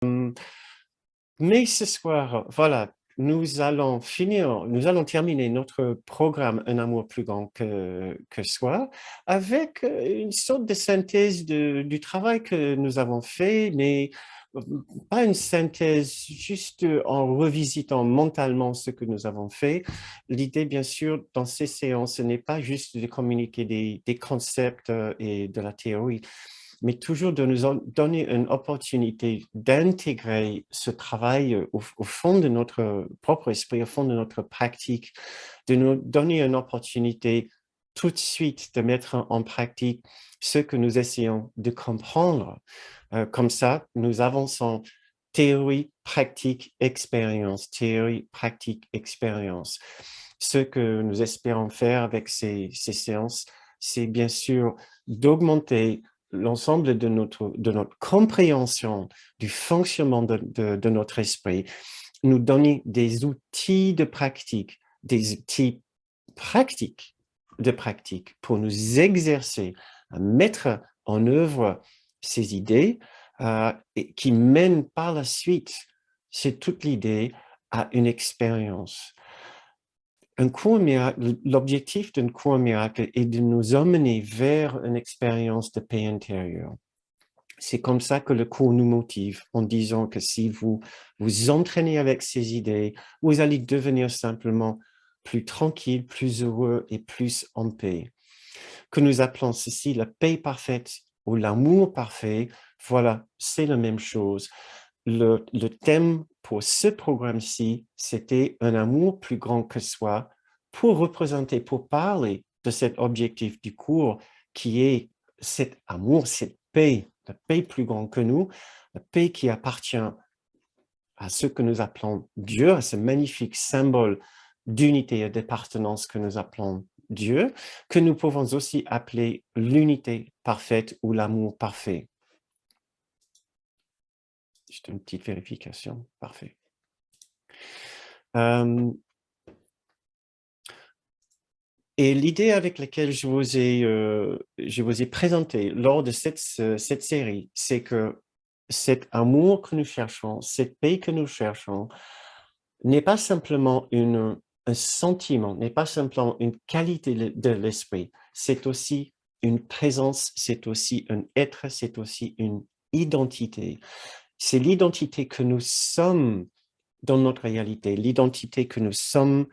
Mais ce soir, voilà, nous allons terminer notre programme Un amour plus grand que soi avec une sorte de synthèse du travail que nous avons fait, mais euh, pas une synthèse juste en revisitant mentalement ce que nous avons fait. L'idée, bien sûr, dans ces séances, ce n'est pas juste de communiquer des concepts et de la théorie, mais toujours de nous donner une opportunité d'intégrer ce travail au fond de notre propre esprit, au fond de notre pratique, de nous donner une opportunité tout de suite de mettre en pratique ce que nous essayons de comprendre. Comme ça, nous avançons théorie, pratique, expérience, théorie, pratique, expérience. Ce que nous espérons faire avec ces séances, c'est bien sûr d'augmenter l'ensemble de notre compréhension du fonctionnement de notre esprit, nous donner des outils de pratique, des outils pratiques de pratique pour nous exercer à mettre en œuvre ces idées et qui mènent par la suite, c'est toute l'idée, à une expérience. Un cours miracle, l'objectif d'un cours miracle est de nous emmener vers une expérience de paix intérieure. C'est comme ça que le cours nous motive, en disant que si vous vous entraînez avec ces idées, vous allez devenir simplement plus tranquille, plus heureux et plus en paix. Que nous appelons ceci la paix parfaite ou l'amour parfait, voilà, c'est la même chose. Le thème pour ce programme-ci, c'était un amour plus grand que soi pour représenter, pour parler de cet objectif du cours qui est cet amour, cette paix, la paix plus grande que nous, la paix qui appartient à ce que nous appelons Dieu, à ce magnifique symbole d'unité et d'appartenance que nous appelons Dieu, que nous pouvons aussi appeler l'unité parfaite ou l'amour parfait. Juste une petite vérification. Parfait. Et l'idée avec laquelle je vous ai présenté lors de cette série, c'est que cet amour que nous cherchons, cette paix que nous cherchons, n'est pas simplement un sentiment, n'est pas simplement une qualité de l'esprit, c'est aussi une présence, c'est aussi un être, c'est aussi une identité. C'est l'identité que nous sommes dans notre réalité, l'identité que nous sommes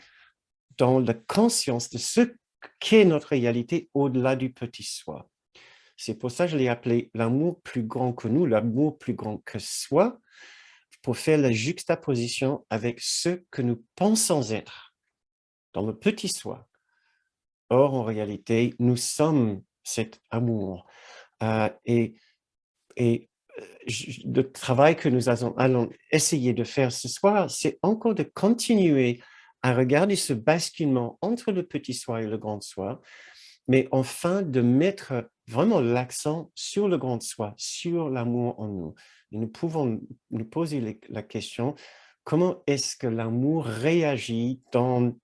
dans la conscience de ce qu'est notre réalité au-delà du petit soi. C'est pour ça que je l'ai appelé l'amour plus grand que nous, l'amour plus grand que soi, pour faire la juxtaposition avec ce que nous pensons être dans le petit soi. Or, en réalité, nous sommes cet amour. Et le travail que nous allons essayer de faire ce soir, c'est encore de continuer à regarder ce basculement entre le petit soi et le grand soi, mais enfin de mettre vraiment l'accent sur le grand soi, sur l'amour en nous. Et nous pouvons nous poser la question, comment est-ce que l'amour réagit dans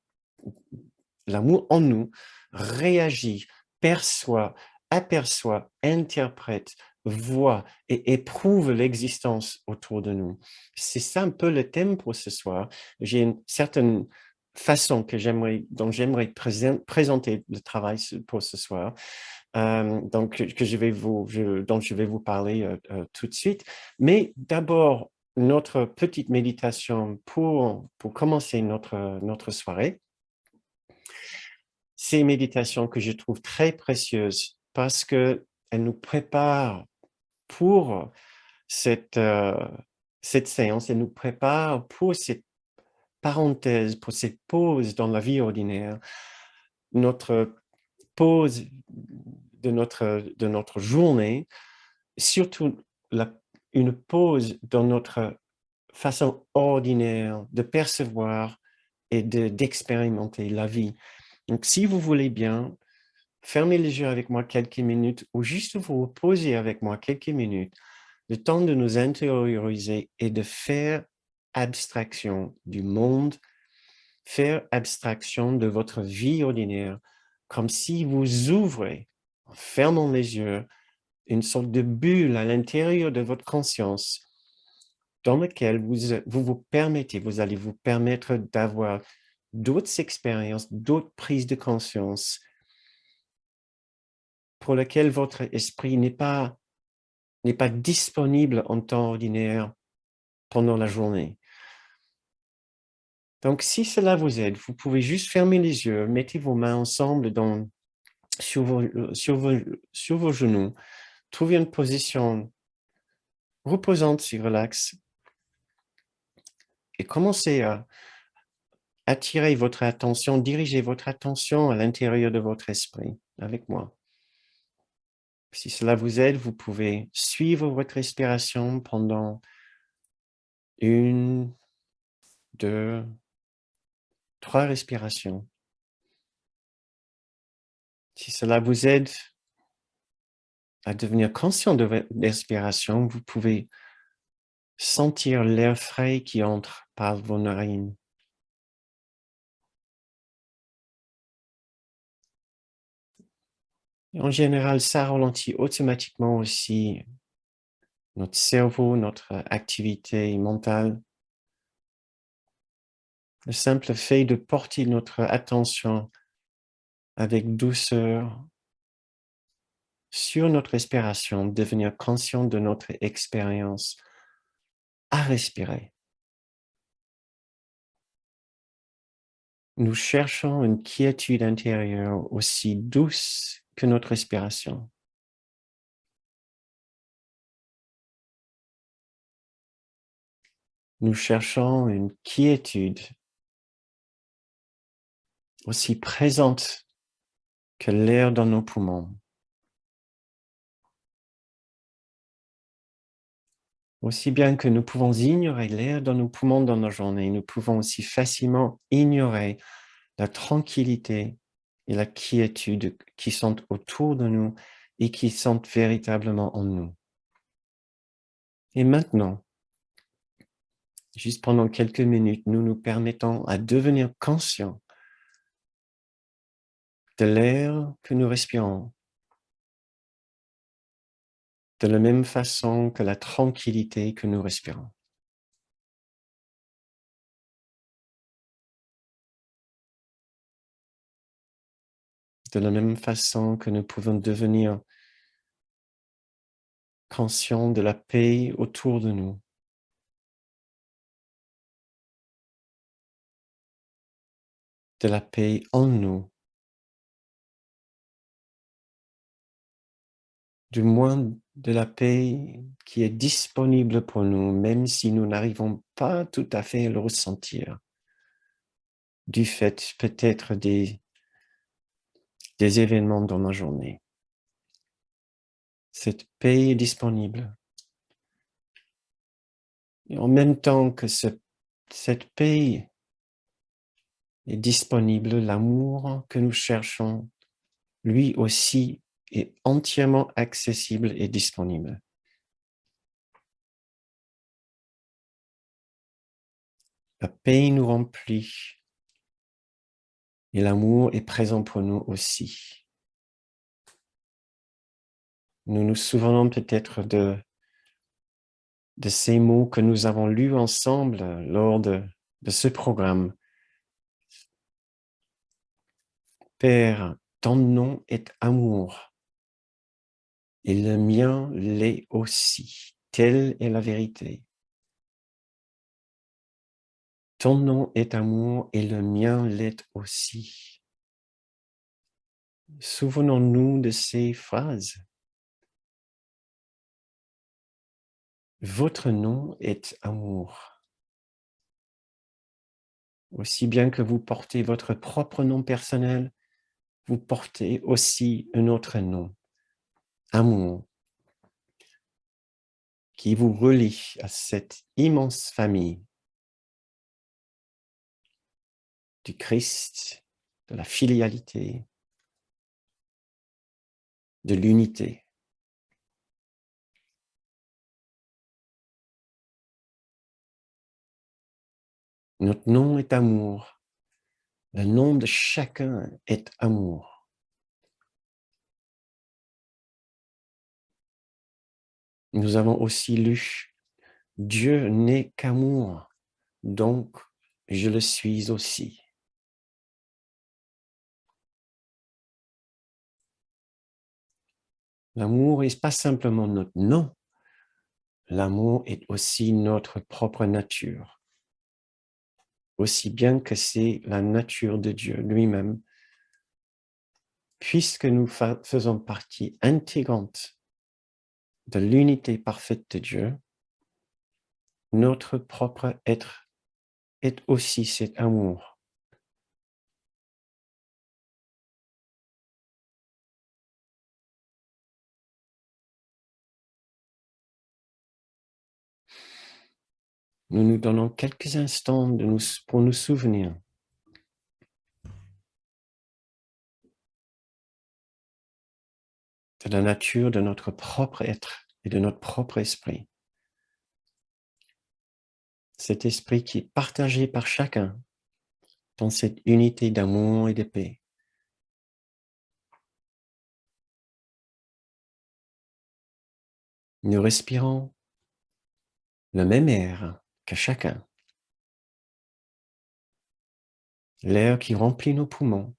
l'amour en nous, réagit, perçoit, aperçoit, interprète, voit et éprouve l'existence autour de nous. C'est ça un peu le thème pour ce soir. J'ai une certaine façon dont j'aimerais présenter le travail pour ce soir, donc dont je vais vous parler tout de suite. Mais d'abord, notre petite méditation pour commencer notre soirée. C'est une méditation que je trouve très précieuse parce qu'elle nous prépare pour cette, cette séance, elle nous prépare pour cette parenthèse, pour cette pause dans la vie ordinaire, notre pause de notre journée, surtout une pause dans notre façon ordinaire de percevoir et d'expérimenter la vie. Donc, si vous voulez bien, fermez les yeux avec moi quelques minutes ou juste vous reposer avec moi quelques minutes, le temps de nous intérioriser et de faire abstraction du monde, faire abstraction de votre vie ordinaire, comme si vous ouvrez, en fermant les yeux, une sorte de bulle à l'intérieur de votre conscience dans lequel vous allez vous permettre d'avoir d'autres expériences, d'autres prises de conscience pour lesquelles votre esprit n'est pas disponible en temps ordinaire pendant la journée. Donc, si cela vous aide, vous pouvez juste fermer les yeux, mettez vos mains ensemble sur vos genoux, trouvez une position reposante si relaxe et commencez à attirer votre attention, dirigez votre attention à l'intérieur de votre esprit avec moi. Si cela vous aide, vous pouvez suivre votre respiration pendant 1, 2, 3 respirations. Si cela vous aide à devenir conscient de votre respiration, vous pouvez sentir l'air frais qui entre par vos narines. Et en général, ça ralentit automatiquement aussi notre cerveau, notre activité mentale. Le simple fait de porter notre attention avec douceur sur notre respiration, devenir conscient de notre expérience à respirer. Nous cherchons une quiétude intérieure aussi douce que notre respiration. Nous cherchons une quiétude aussi présente que l'air dans nos poumons. Aussi bien que nous pouvons ignorer l'air dans nos poumons dans nos journées, nous pouvons aussi facilement ignorer la tranquillité et la quiétude qui sont autour de nous et qui sont véritablement en nous. Et maintenant, juste pendant quelques minutes, nous nous permettons à devenir conscients de l'air que nous respirons, de la même façon que la tranquillité que nous respirons. De la même façon que nous pouvons devenir conscients de la paix autour de nous, de la paix en nous, du moins de la paix qui est disponible pour nous, même si nous n'arrivons pas tout à fait à le ressentir, du fait peut-être des événements dans ma journée. Cette paix est disponible. Et en même temps que cette paix est disponible, l'amour que nous cherchons, lui aussi, est entièrement accessible et disponible. La paix nous remplit et l'amour est présent pour nous aussi. Nous nous souvenons peut-être de ces mots que nous avons lus ensemble lors de ce programme. Père, ton nom est amour, et le mien l'est aussi. Telle est la vérité. Ton nom est amour, et le mien l'est aussi. Souvenons-nous de ces phrases. Votre nom est amour. Aussi bien que vous portez votre propre nom personnel, vous portez aussi un autre nom, amour, qui vous relie à cette immense famille du Christ, de la filialité, de l'unité. Notre nom est amour. Le nom de chacun est amour. Nous avons aussi lu Dieu n'est qu'amour, donc je le suis aussi. L'amour n'est pas simplement notre nom, l'amour est aussi notre propre nature, aussi bien que c'est la nature de Dieu lui-même, puisque nous faisons partie intégrante de l'unité parfaite de Dieu, notre propre être est aussi cet amour. Nous nous donnons quelques instants pour nous souvenir de la nature de notre propre être et de notre propre esprit. Cet esprit qui est partagé par chacun dans cette unité d'amour et de paix. Nous respirons le même air que chacun, l'air qui remplit nos poumons,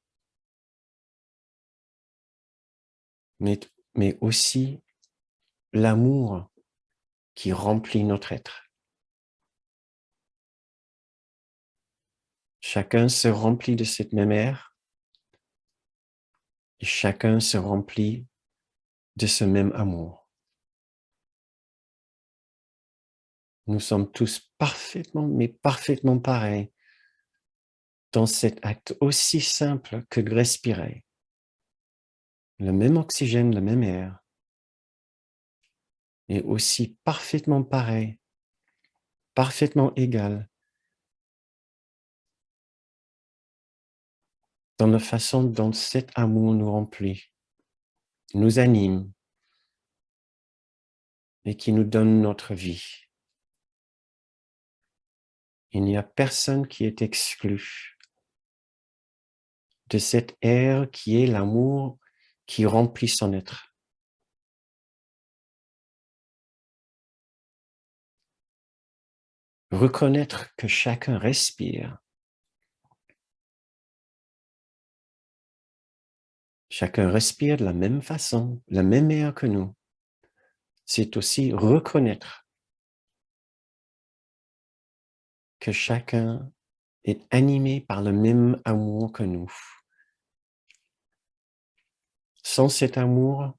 mais aussi l'amour qui remplit notre être. Chacun se remplit de cette même air et chacun se remplit de ce même amour. Nous sommes tous parfaitement, mais parfaitement pareils dans cet acte aussi simple que de respirer. Le même oxygène, le même air, et aussi parfaitement pareil, parfaitement égal dans la façon dont cet amour nous remplit, nous anime et qui nous donne notre vie. Il n'y a personne qui est exclu de cet air qui est l'amour qui remplit son être. Reconnaître que chacun respire, chacun respire de la même façon, la même air que nous. C'est aussi reconnaître que chacun est animé par le même amour que nous. Sans cet amour,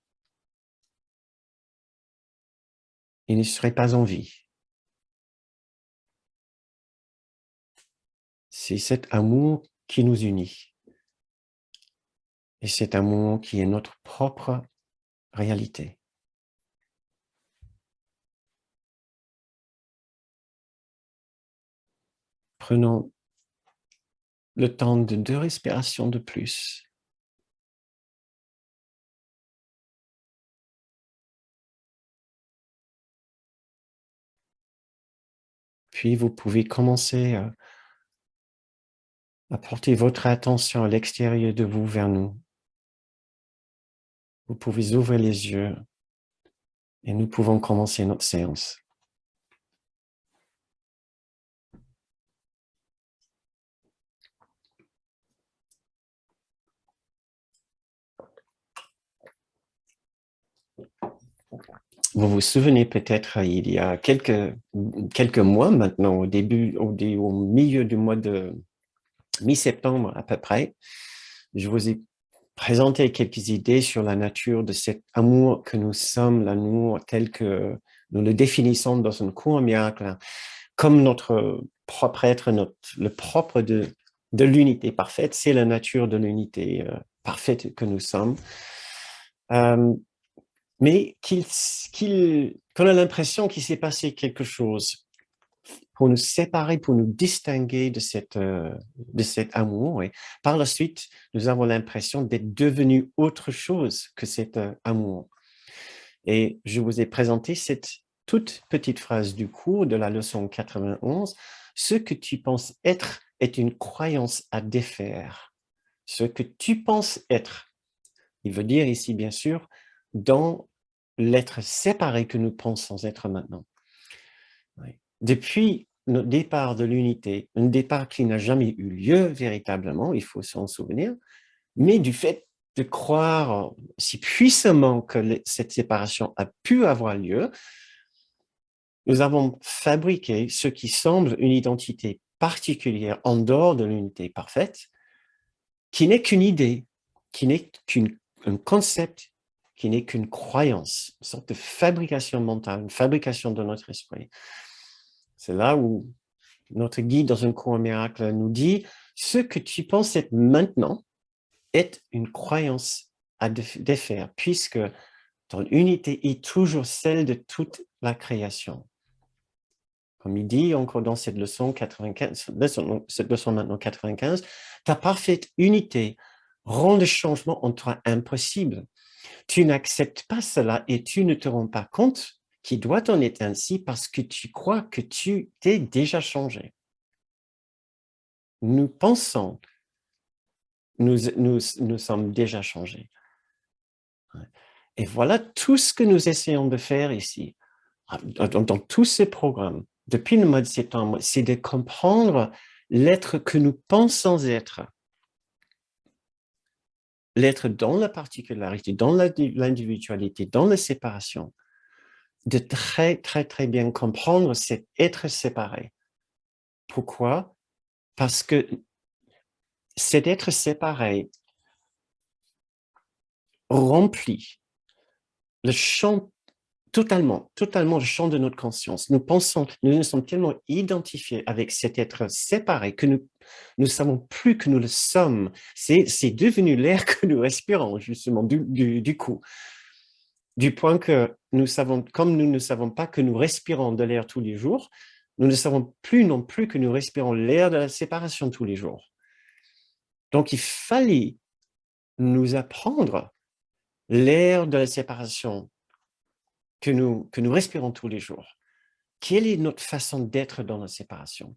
il ne serait pas en vie. C'est cet amour qui nous unit. Et cet amour qui est notre propre réalité. Prenons le temps de 2 respirations de plus. Puis vous pouvez commencer à porter votre attention à l'extérieur de vous vers nous. Vous pouvez ouvrir les yeux et nous pouvons commencer notre séance. Vous vous souvenez peut-être, il y a quelques mois maintenant, au milieu du mois de mi-septembre à peu près, je vous ai présenté quelques idées sur la nature de cet amour que nous sommes, l'amour tel que nous le définissons dans un cours miracle, comme notre propre être, le propre de l'unité parfaite, c'est la nature de l'unité parfaite que nous sommes. Mais qu'on a l'impression qu'il s'est passé quelque chose pour nous séparer, pour nous distinguer de cet amour. Et par la suite, nous avons l'impression d'être devenus autre chose que cet amour. Et je vous ai présenté cette toute petite phrase du cours de la leçon 91. Ce que tu penses être est une croyance à défaire. Ce que tu penses être, il veut dire ici, bien sûr, dans l'être séparé que nous pensons être maintenant. Oui. depuis notre départ de l'unité, un départ qui n'a jamais eu lieu véritablement, il faut s'en souvenir, mais du fait de croire si puissamment que cette séparation a pu avoir lieu, nous avons fabriqué ce qui semble une identité particulière en dehors de l'unité parfaite, qui n'est qu'une idée, qui n'est qu'un concept, qui n'est qu'une croyance, une sorte de fabrication mentale, une fabrication de notre esprit. C'est là où notre guide dans un cours miracle nous dit « Ce que tu penses être maintenant est une croyance à défaire, puisque ton unité est toujours celle de toute la création. » Comme il dit encore dans cette leçon 95, cette leçon maintenant 95, ta parfaite unité rend le changement en toi impossible. Tu n'acceptes pas cela et tu ne te rends pas compte qu'il doit en être ainsi parce que tu crois que tu t'es déjà changé. Nous pensons, nous sommes déjà changés. Et voilà tout ce que nous essayons de faire ici, dans tous ces programmes, depuis le mois de septembre, c'est de comprendre l'être que nous pensons être. L'être dans la particularité, dans l'individualité, dans la séparation, de très, très, très bien comprendre cet être séparé. Pourquoi? Parce que cet être séparé remplit le champ totalement le champ de notre conscience. Nous nous sommes tellement identifiés avec cet être séparé que nous ne savons plus que nous le sommes. C'est devenu l'air que nous respirons, justement, du coup. Du point que nous savons, comme nous ne savons pas que nous respirons de l'air tous les jours, nous ne savons plus non plus que nous respirons l'air de la séparation tous les jours. Donc, il fallait nous apprendre l'air de la séparation que nous respirons tous les jours. Quelle est notre façon d'être dans la séparation?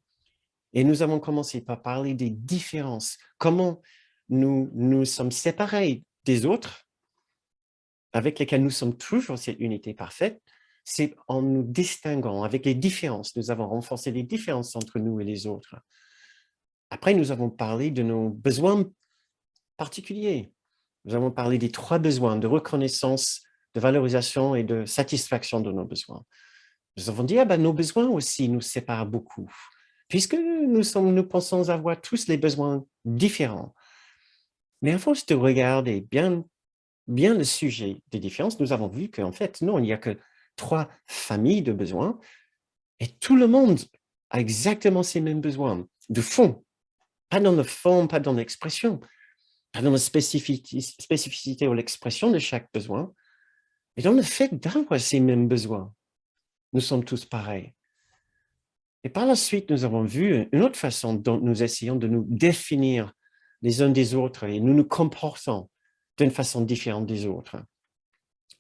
Et nous avons commencé par parler des différences, comment nous sommes séparés des autres, avec lesquels nous sommes toujours cette unité parfaite, c'est en nous distinguant avec les différences. Nous avons renforcé les différences entre nous et les autres. Après, nous avons parlé de nos besoins particuliers. Nous avons parlé des 3 besoins de reconnaissance, de valorisation et de satisfaction de nos besoins. Nous avons dit, ah ben, nos besoins aussi nous séparent beaucoup, puisque nous pensons avoir tous les besoins différents. Mais à force de regarder bien le sujet des différences, nous avons vu qu'en fait, non, il n'y a que 3 familles de besoins et tout le monde a exactement ces mêmes besoins, de fond. Pas dans le fond, pas dans l'expression, pas dans la spécificité ou l'expression de chaque besoin, mais dans le fait d'avoir ces mêmes besoins. Nous sommes tous pareils. Et par la suite, nous avons vu une autre façon dont nous essayons de nous définir les uns des autres et nous nous comportons d'une façon différente des autres.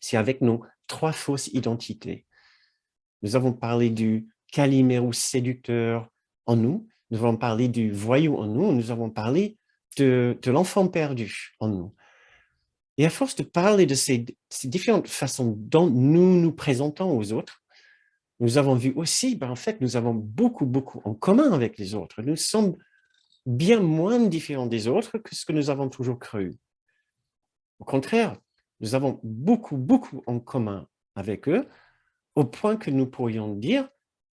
C'est avec nos 3 fausses identités. Nous avons parlé du calimero séducteur en nous, nous avons parlé du voyou en nous, nous avons parlé de l'enfant perdu en nous. Et à force de parler de ces différentes façons dont nous nous présentons aux autres, nous avons vu aussi, en fait, nous avons beaucoup en commun avec les autres. Nous sommes bien moins différents des autres que ce que nous avons toujours cru. Au contraire, nous avons beaucoup en commun avec eux, au point que nous pourrions dire,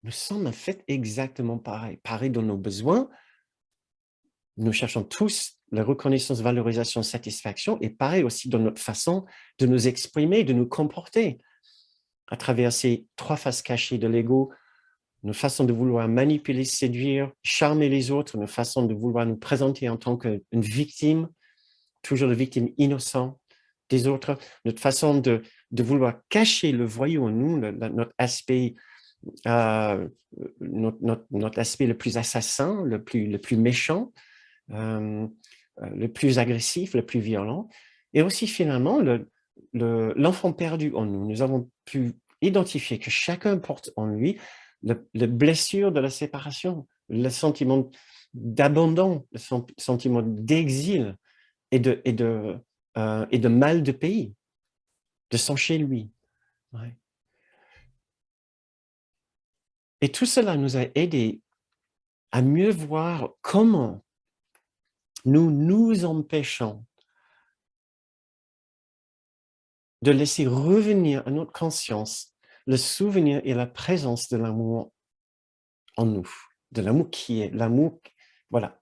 nous sommes en fait exactement pareils dans nos besoins. Nous cherchons tous la reconnaissance, valorisation, satisfaction, et pareil aussi dans notre façon de nous exprimer, de nous comporter. À travers ces 3 faces cachées de l'ego, nos façons de vouloir manipuler, séduire, charmer les autres, nos façons de vouloir nous présenter en tant qu'une victime, toujours la victime innocente des autres, notre façon de vouloir cacher le voyou en nous, notre aspect, notre aspect le plus assassin, le plus méchant, le plus agressif, le plus violent, et aussi finalement l'enfant perdu en nous. Nous avons pu identifier que chacun porte en lui la blessure de la séparation, le sentiment d'abandon, le sentiment d'exil et de mal de pays, de son chez lui. Ouais. Et tout cela nous a aidés à mieux voir comment nous nous empêchons de laisser revenir à notre conscience le souvenir et la présence de l'amour en nous, de l'amour qui est l'amour. Voilà,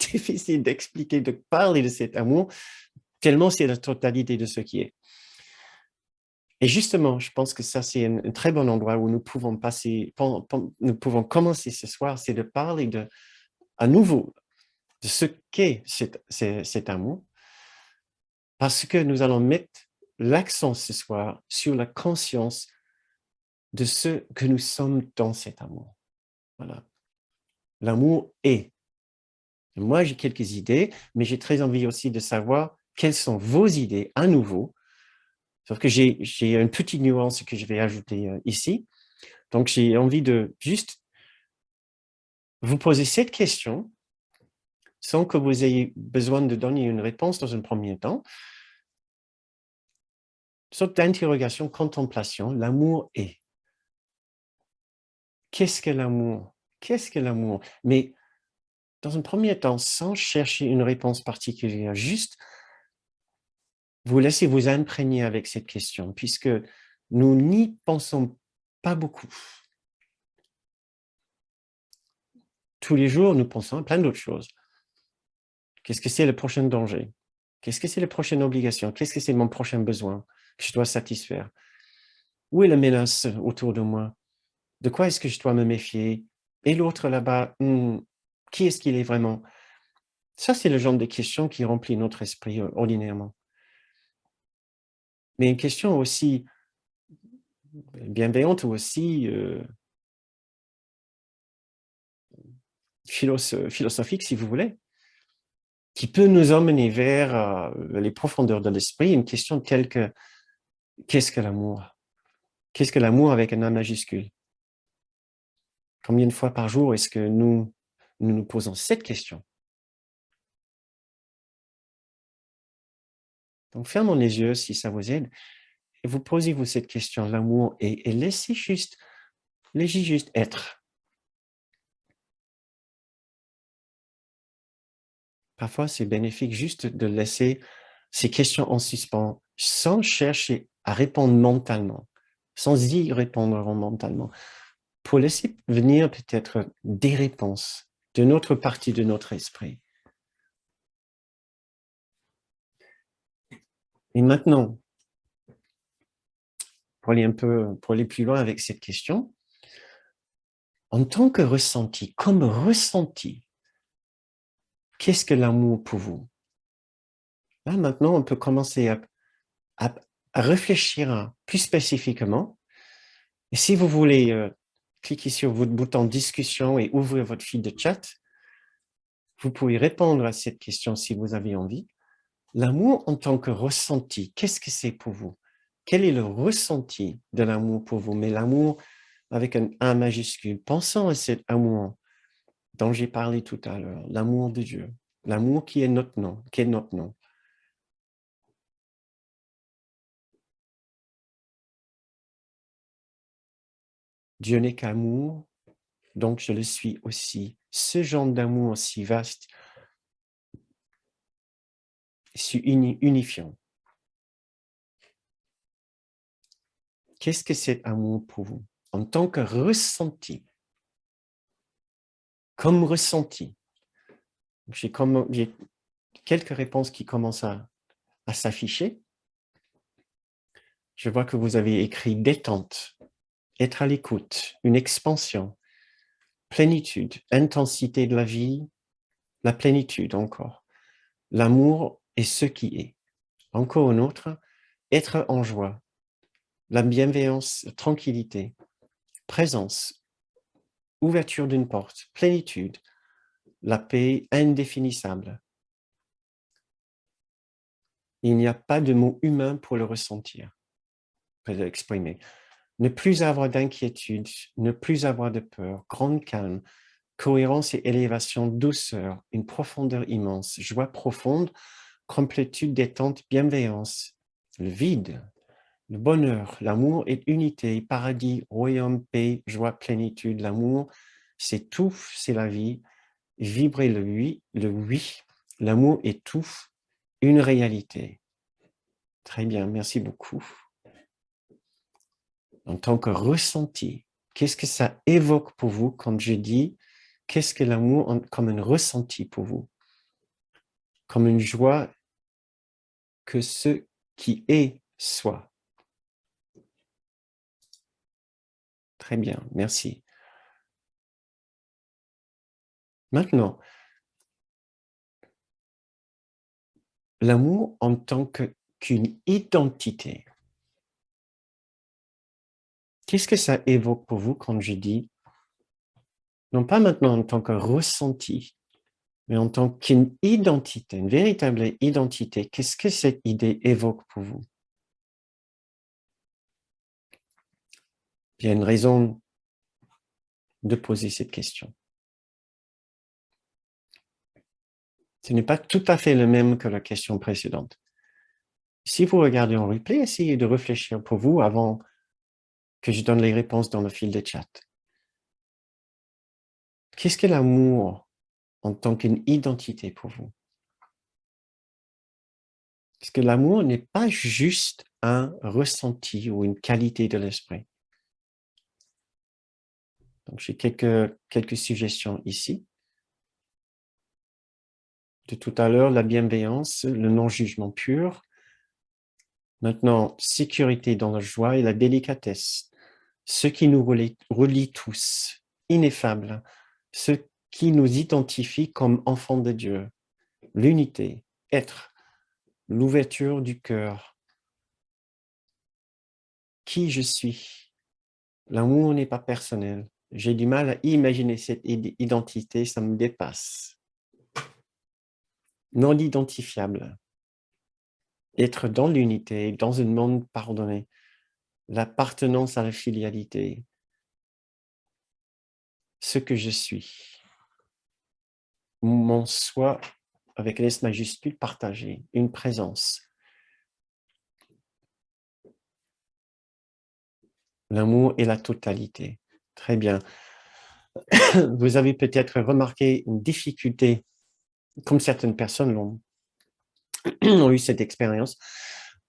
difficile d'expliquer, de parler de cet amour, tellement c'est la totalité de ce qui est. Et justement, je pense que ça, c'est un très bon endroit où nous pouvons nous pouvons commencer ce soir, c'est de parler à nouveau de ce qu'est cet amour, parce que nous allons mettre l'accent ce soir sur la conscience de ce que nous sommes dans cet amour. Voilà. L'amour est. Moi, j'ai quelques idées, mais j'ai très envie aussi de savoir quelles sont vos idées à nouveau. Sauf que j'ai une petite nuance que je vais ajouter ici. Donc, j'ai envie de juste vous poser cette question sans que vous ayez besoin de donner une réponse dans un premier temps. Sorte d'interrogation, contemplation, l'amour est. Qu'est-ce que l'amour? Qu'est-ce que l'amour? Mais dans un premier temps, sans chercher une réponse particulière, juste vous laissez vous imprégner avec cette question, puisque nous n'y pensons pas beaucoup. Tous les jours, nous pensons à plein d'autres choses. Qu'est-ce que c'est le prochain danger? Qu'est-ce que c'est la prochaine obligation? Qu'est-ce que c'est mon prochain besoin que je dois satisfaire? Où est la menace autour de moi? De quoi est-ce que je dois me méfier? Et l'autre là-bas, qui est-ce qu'il est vraiment? Ça, c'est le genre de questions qui remplit notre esprit ordinairement. Mais une question aussi bienveillante ou aussi philosophique, si vous voulez, qui peut nous emmener vers les profondeurs de l'esprit, une question telle que qu'est-ce que l'amour? Qu'est-ce que l'amour avec un A majuscule? Combien de fois par jour est-ce que nous posons cette question? Donc, fermons les yeux si ça vous aide, et vous posez-vous cette question, l'amour, et laissez juste être. Parfois, c'est bénéfique juste de laisser ces questions en suspens, sans chercher à répondre mentalement, sans y répondre mentalement, pour laisser venir peut-être des réponses de notre partie de notre esprit. Et maintenant, pour aller plus loin avec cette question, en tant que ressenti, comme ressenti, qu'est-ce que l'amour pour vous? Là, maintenant, on peut commencer à réfléchir plus spécifiquement. Et si vous voulez cliquer sur votre bouton discussion et ouvrir votre fil de chat, vous pouvez répondre à cette question si vous avez envie. L'amour en tant que ressenti, qu'est-ce que c'est pour vous? Quel est le ressenti de l'amour pour vous? Mais l'amour avec un A majuscule. Pensons à cet amour dont j'ai parlé tout à l'heure, l'amour de Dieu, l'amour qui est notre nom, qui est notre nom. Dieu n'est qu'amour, donc je le suis aussi. Ce genre d'amour si vaste, si unifiant. Qu'est-ce que c'est amour pour vous? En tant que ressenti, comme ressenti. J'ai quelques réponses qui commencent à s'afficher. Je vois que vous avez écrit détente, être à l'écoute, une expansion, plénitude, intensité de la vie, la plénitude encore. L'amour est ce qui est. Encore une autre, être en joie, la bienveillance, tranquillité, présence, ouverture d'une porte, plénitude, la paix indéfinissable. Il n'y a pas de mot humain pour le ressentir, pour l'exprimer. Ne plus avoir d'inquiétude, ne plus avoir de peur, grande calme, cohérence et élévation, douceur, une profondeur immense, joie profonde, complétude, détente, bienveillance, le vide, le bonheur, l'amour est unité, paradis, royaume, paix, joie, plénitude. L'amour, c'est tout, c'est la vie. Vibrer le oui, l'amour est tout, une réalité. Très bien, merci beaucoup. En tant que ressenti, qu'est-ce que ça évoque pour vous quand je dis qu'est-ce que l'amour comme un ressenti pour vous? Comme une joie que ce qui est soit. Très bien, merci. Maintenant, l'amour en tant qu'une identité. Qu'est-ce que ça évoque pour vous quand je dis, non pas maintenant en tant que ressenti, mais en tant qu'une identité, une véritable identité, qu'est-ce que cette idée évoque pour vous? Il y a une raison de poser cette question. Ce n'est pas tout à fait le même que la question précédente. Si vous regardez en replay, essayez de réfléchir pour vous avant que je donne les réponses dans le fil de chat. Qu'est-ce que l'amour en tant qu'une identité pour vous? Parce que l'amour n'est pas juste un ressenti ou une qualité de l'esprit. Donc, j'ai quelques suggestions ici. De tout à l'heure, la bienveillance, le non-jugement pur. Maintenant, sécurité dans la joie et la délicatesse. Ce qui nous relie tous, ineffable. Ce qui nous identifie comme enfants de Dieu. L'unité, être, l'ouverture du cœur. Qui je suis. L'amour n'est pas personnel. J'ai du mal à imaginer cette identité, ça me dépasse. Non identifiable. Être dans l'unité, dans un monde pardonné. L'appartenance à la filialité. Ce que je suis. Mon soi, avec un S majuscule, partagé. Une présence. L'amour et la totalité. Très bien. Vous avez peut-être remarqué une difficulté, comme certaines personnes ont eu cette expérience,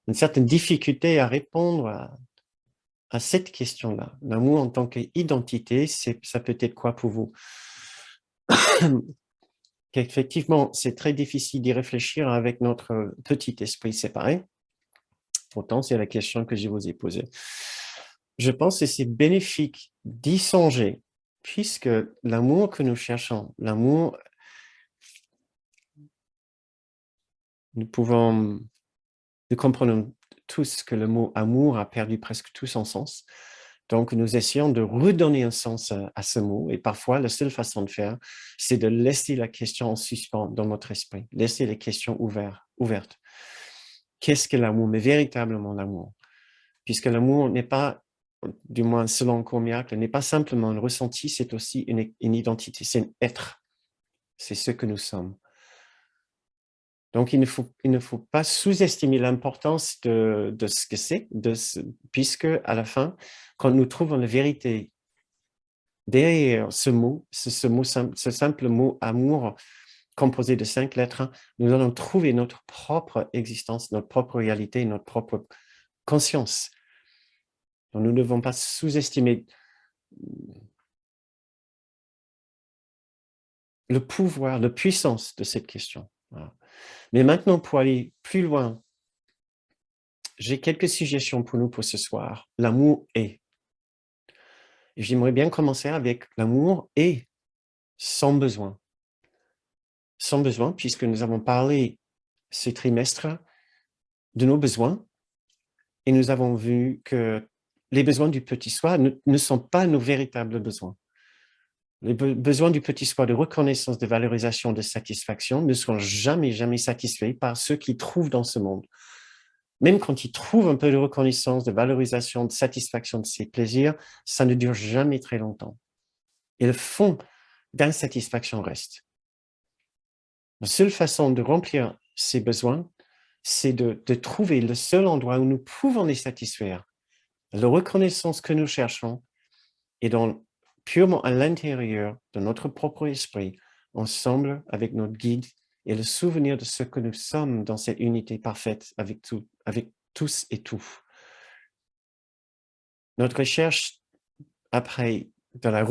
une certaine difficulté à répondre à cette question-là. L'amour en tant qu'identité, ça peut être quoi pour vous? Qu'effectivement, c'est très difficile d'y réfléchir avec notre petit esprit séparé. Pourtant, c'est la question que je vous ai posée. Je pense que c'est bénéfique d'y songer, puisque l'amour que nous cherchons, l'amour, nous comprenons tous que le mot amour a perdu presque tout son sens. Donc, nous essayons de redonner un sens à ce mot. Et parfois, la seule façon de faire, c'est de laisser la question en suspens dans notre esprit, laisser les questions ouvertes. Qu'est-ce que l'amour? Mais véritablement l'amour. Puisque l'amour n'est pas, du moins selon Comiac, n'est pas simplement un ressenti, c'est aussi une identité, c'est un être. C'est ce que nous sommes. Donc, il ne faut pas sous-estimer l'importance de ce que c'est, puisque à la fin, quand nous trouvons la vérité derrière ce mot, ce simple mot amour composé de 5 lettres, nous allons trouver notre propre existence, notre propre réalité, notre propre conscience. Donc, nous ne devons pas sous-estimer le pouvoir, la puissance de cette question. Voilà. Mais maintenant, pour aller plus loin, j'ai quelques suggestions pour nous pour ce soir. L'amour est. J'aimerais bien commencer avec l'amour et sans besoin. Sans besoin, puisque nous avons parlé ce trimestre de nos besoins et nous avons vu que les besoins du petit soi ne sont pas nos véritables besoins. Les besoins du petit soi de reconnaissance, de valorisation, de satisfaction ne seront jamais, jamais satisfaits par ceux qui trouvent dans ce monde. Même quand ils trouvent un peu de reconnaissance, de valorisation, de satisfaction de ses plaisirs, ça ne dure jamais très longtemps. Et le fond d'insatisfaction reste. La seule façon de remplir ces besoins, c'est de trouver le seul endroit où nous pouvons les satisfaire. La reconnaissance que nous cherchons est purement à l'intérieur de notre propre esprit, ensemble avec notre guide et le souvenir de ce que nous sommes dans cette unité parfaite avec tous et tout. Notre recherche après de la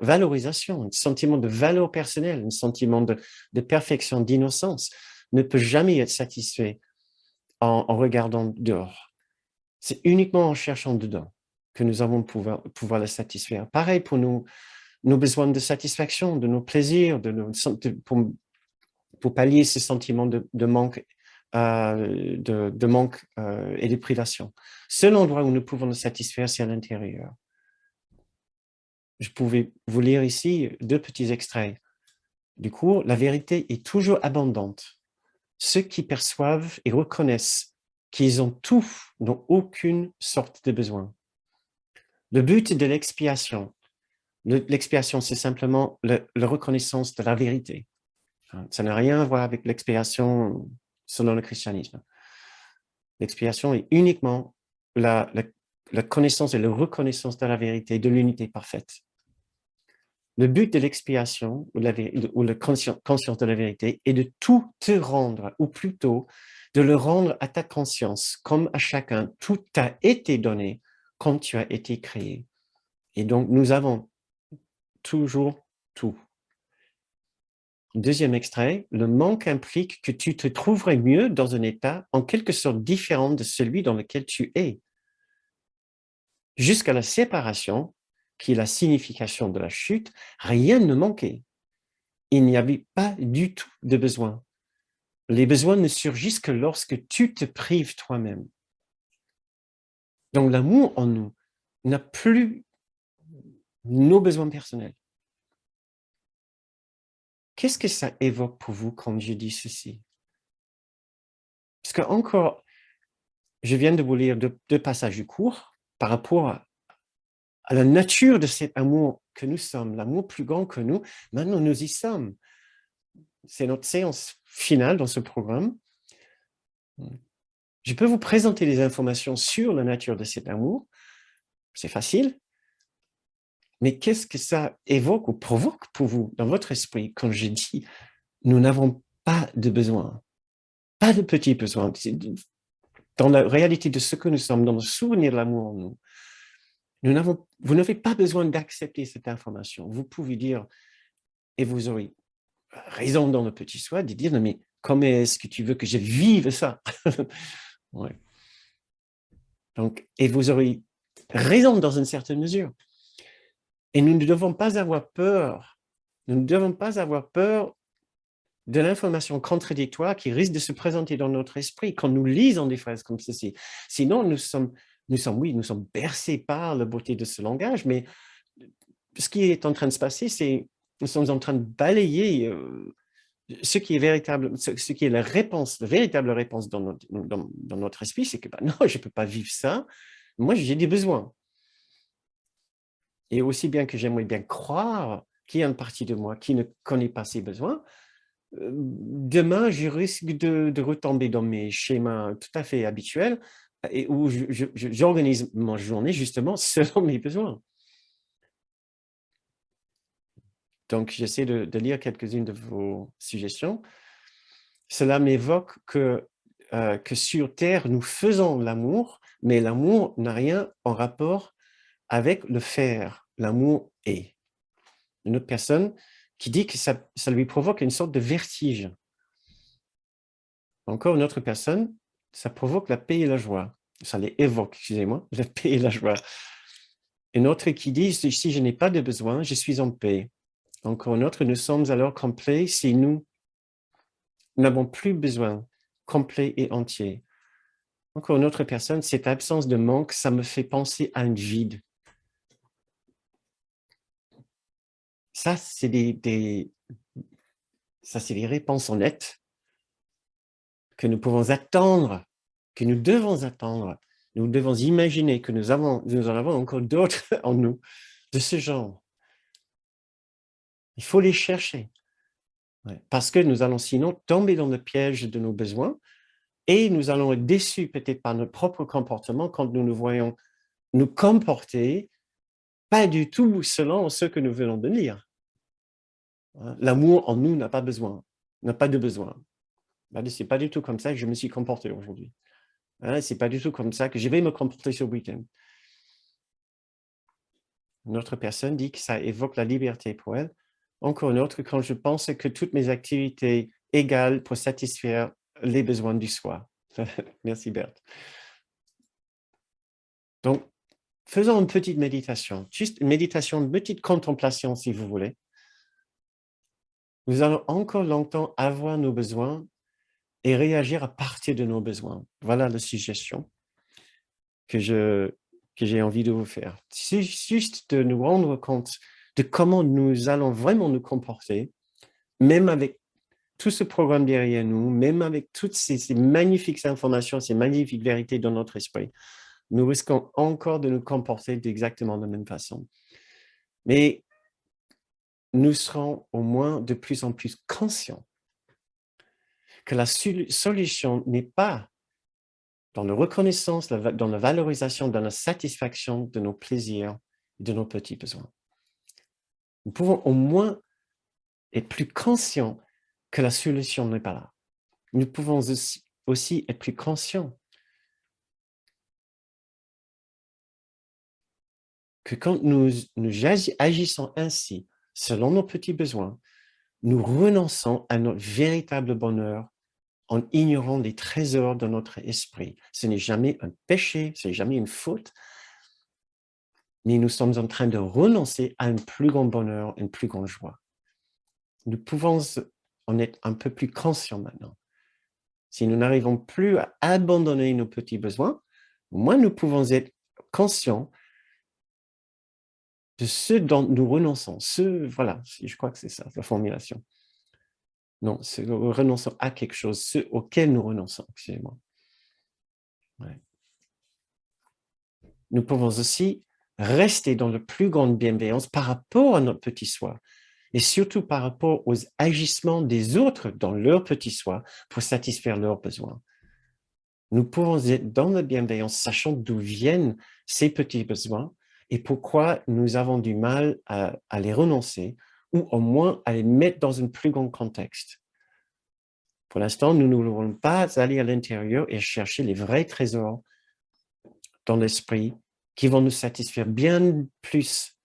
valorisation, un sentiment de valeur personnelle, un sentiment de perfection, d'innocence, ne peut jamais être satisfait en regardant dehors. C'est uniquement en cherchant dedans que nous allons pouvoir le satisfaire. Pareil pour nos besoins de satisfaction, de nos plaisirs, pour pallier ce sentiment de manque, de manque et de privation. Seul endroit où nous pouvons le satisfaire, c'est à l'intérieur. Je pouvais vous lire ici 2 petits extraits du cours. La vérité est toujours abondante. Ceux qui perçoivent et reconnaissent qu'ils ont tout n'ont aucune sorte de besoin. Le but de l'expiation, l'expiation, c'est simplement la reconnaissance de la vérité. Ça n'a rien à voir avec l'expiation selon le christianisme. L'expiation est uniquement la connaissance et la reconnaissance de la vérité, de l'unité parfaite. Le but de l'expiation ou la conscience de la vérité est de tout te rendre, ou plutôt de le rendre à ta conscience, comme à chacun. Tout t'a été donné comme tu as été créé. Et donc, nous avons toujours tout. Deuxième extrait, le manque implique que tu te trouverais mieux dans un état en quelque sorte différent de celui dans lequel tu es. Jusqu'à la séparation, qui est la signification de la chute, rien ne manquait. Il n'y avait pas du tout de besoin. Les besoins ne surgissent que lorsque tu te prives toi-même. Donc l'amour en nous n'a plus nos besoins personnels. Qu'est-ce que ça évoque pour vous quand je dis ceci? Parce que encore, je viens de vous lire 2 passages du cours par rapport à la nature de cet amour que nous sommes, l'amour plus grand que nous. Maintenant, nous y sommes. C'est notre séance finale dans ce programme. Je peux vous présenter des informations sur la nature de cet amour. C'est facile. Mais qu'est-ce que ça évoque ou provoque pour vous dans votre esprit quand je dis nous n'avons pas de besoin, pas de petits besoins. Dans la réalité de ce que nous sommes, dans le souvenir de l'amour en nous, vous n'avez pas besoin d'accepter cette information. Vous pouvez dire, et vous aurez raison dans le petit soi, de dire, non, mais comment est-ce que tu veux que je vive ça? Ouais. Donc, et vous aurez raison dans une certaine mesure. Et nous ne devons pas avoir peur. Nous ne devons pas avoir peur de l'information contradictoire qui risque de se présenter dans notre esprit quand nous lisons des phrases comme ceci. Sinon, nous sommes bercés par la beauté de ce langage, mais ce qui est en train de se passer, c'est nous sommes en train de balayer ce qui est véritable, ce qui est la réponse, la véritable réponse dans notre esprit, c'est que non, je ne peux pas vivre ça. Moi, j'ai des besoins. Et aussi bien que j'aimerais bien croire qu'il y a une partie de moi qui ne connaît pas ses besoins, demain, je risque de retomber dans mes schémas tout à fait habituels et où j'organise ma journée justement selon mes besoins. Donc, j'essaie de lire quelques-unes de vos suggestions. Cela m'évoque que sur Terre, nous faisons l'amour, mais l'amour n'a rien en rapport avec le faire. L'amour est. Une autre personne qui dit que ça lui provoque une sorte de vertige. Encore une autre personne, ça provoque la paix et la joie. Ça les évoque, excusez-moi, la paix et la joie. Une autre qui dit, si je n'ai pas de besoin, je suis en paix. Encore une autre, nous sommes alors complets si nous n'avons plus besoin, complet et entier. Encore une autre personne, cette absence de manque, ça me fait penser à un vide. Ça, c'est des réponses honnêtes que nous pouvons attendre, que nous devons attendre. Nous devons imaginer que nous en avons encore d'autres en nous, de ce genre. Il faut les chercher. Ouais. Parce que nous allons sinon tomber dans le piège de nos besoins Et nous allons être déçus peut-être par notre propre comportement quand nous nous voyons nous comporter pas du tout selon ce que nous venons de lire. L'amour en nous n'a pas besoin, n'a pas de besoin. C'est pas du tout comme ça que je me suis comporté aujourd'hui. C'est pas du tout comme ça que je vais me comporter ce week-end. Une autre personne dit que ça évoque la liberté pour elle. Encore une autre, quand je pense que toutes mes activités égales pour satisfaire les besoins du soi. Merci Berthe. Donc, faisons une petite méditation, juste une méditation, une petite contemplation si vous voulez. Nous allons encore longtemps avoir nos besoins et réagir à partir de nos besoins. Voilà la suggestion que j'ai envie de vous faire. C'est juste de nous rendre compte de comment nous allons vraiment nous comporter, même avec tout ce programme derrière nous, même avec toutes ces magnifiques informations, ces magnifiques vérités dans notre esprit. Nous risquons encore de nous comporter exactement de la même façon. Mais nous serons au moins de plus en plus conscients que la solution n'est pas dans la reconnaissance, dans la valorisation, dans la satisfaction de nos plaisirs et de nos petits besoins. Nous pouvons au moins être plus conscients que la solution n'est pas là. Nous pouvons aussi être plus conscients que quand nous agissons ainsi, selon nos petits besoins, nous renonçons à notre véritable bonheur en ignorant les trésors de notre esprit. Ce n'est jamais un péché, ce n'est jamais une faute, mais nous sommes en train de renoncer à un plus grand bonheur, une plus grande joie. Nous pouvons en être un peu plus conscients maintenant. Si nous n'arrivons plus à abandonner nos petits besoins, au moins nous pouvons être conscients de ce dont nous renonçons. Voilà, je crois que c'est ça, la formulation. Non, nous renonçons à quelque chose, ce auquel nous renonçons, excusez-moi. Ouais. Nous pouvons aussi rester dans la plus grande bienveillance par rapport à notre petit soi et surtout par rapport aux agissements des autres dans leur petit soi pour satisfaire leurs besoins. Nous pouvons être dans la bienveillance, sachant d'où viennent ces petits besoins et pourquoi nous avons du mal à les renoncer ou au moins à les mettre dans un plus grand contexte. Pour l'instant, nous ne voulons pas aller à l'intérieur et chercher les vrais trésors dans l'esprit qui vont nous satisfaire bien plus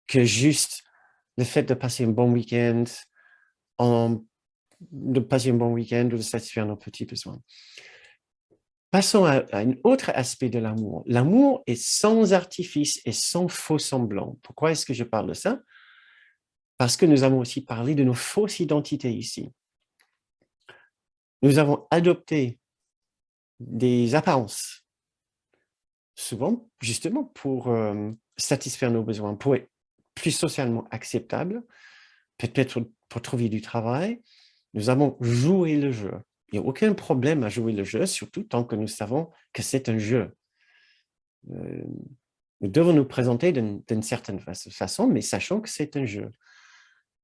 que juste le fait de passer un bon week-end, ou de satisfaire nos petits besoins. Passons à un autre aspect de l'amour. L'amour est sans artifice et sans faux semblant. Pourquoi est-ce que je parle de ça? Parce que nous avons aussi parlé de nos fausses identités ici. Nous avons adopté des apparences, souvent justement pour satisfaire nos besoins, pour être plus socialement acceptables, peut-être pour trouver du travail. Nous avons joué le jeu. Il n'y a aucun problème à jouer le jeu, surtout tant que nous savons que c'est un jeu. Nous devons nous présenter d'une certaine façon, mais sachant que c'est un jeu.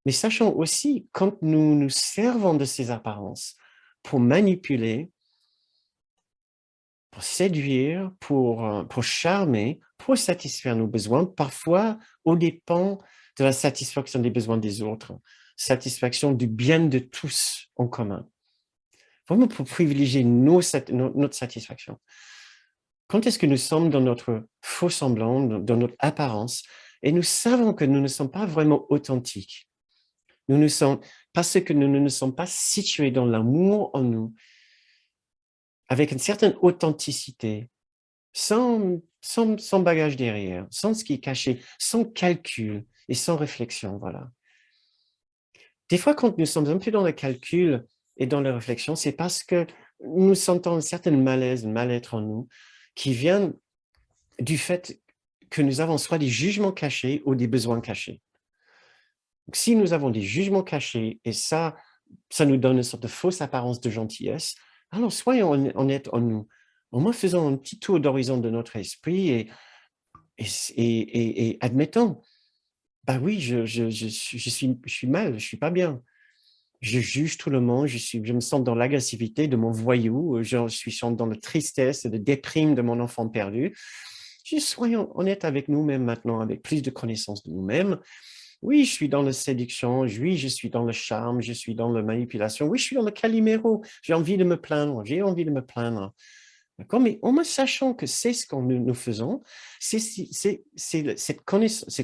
Mais sachant aussi, quand nous nous servons de ces apparences pour manipuler, pour séduire, pour charmer, pour satisfaire nos besoins, parfois au dépens de la satisfaction des besoins des autres, satisfaction du bien de tous en commun. Vraiment pour privilégier notre satisfaction. Quand est-ce que nous sommes dans notre faux semblant, dans notre apparence, et nous savons que nous ne sommes pas vraiment authentiques. Parce que nous ne sommes pas situés dans l'amour en nous, avec une certaine authenticité, sans bagage derrière, sans ce qui est caché, sans calcul et sans réflexion, voilà. Des fois, quand nous sommes un peu dans le calcul et dans la réflexion, c'est parce que nous sentons un certain malaise, un mal-être en nous, qui vient du fait que nous avons soit des jugements cachés ou des besoins cachés. Donc, si nous avons des jugements cachés et ça nous donne une sorte de fausse apparence de gentillesse, alors soyons honnêtes en nous. Au moins, faisons un petit tour d'horizon de notre esprit et admettons, bah oui, je suis mal, je suis pas bien. Je juge tout le monde, je me sens dans l'agressivité de mon voyou, je suis dans la tristesse et la déprime de mon enfant perdu. Juste soyons honnêtes avec nous-mêmes maintenant, avec plus de connaissance de nous-mêmes. Oui, je suis dans la séduction, oui, je suis dans le charme, je suis dans la manipulation, oui, je suis dans le caliméro, j'ai envie de me plaindre, j'ai envie de me plaindre. D'accord? Mais en me sachant que c'est ce que nous faisons, c'est cette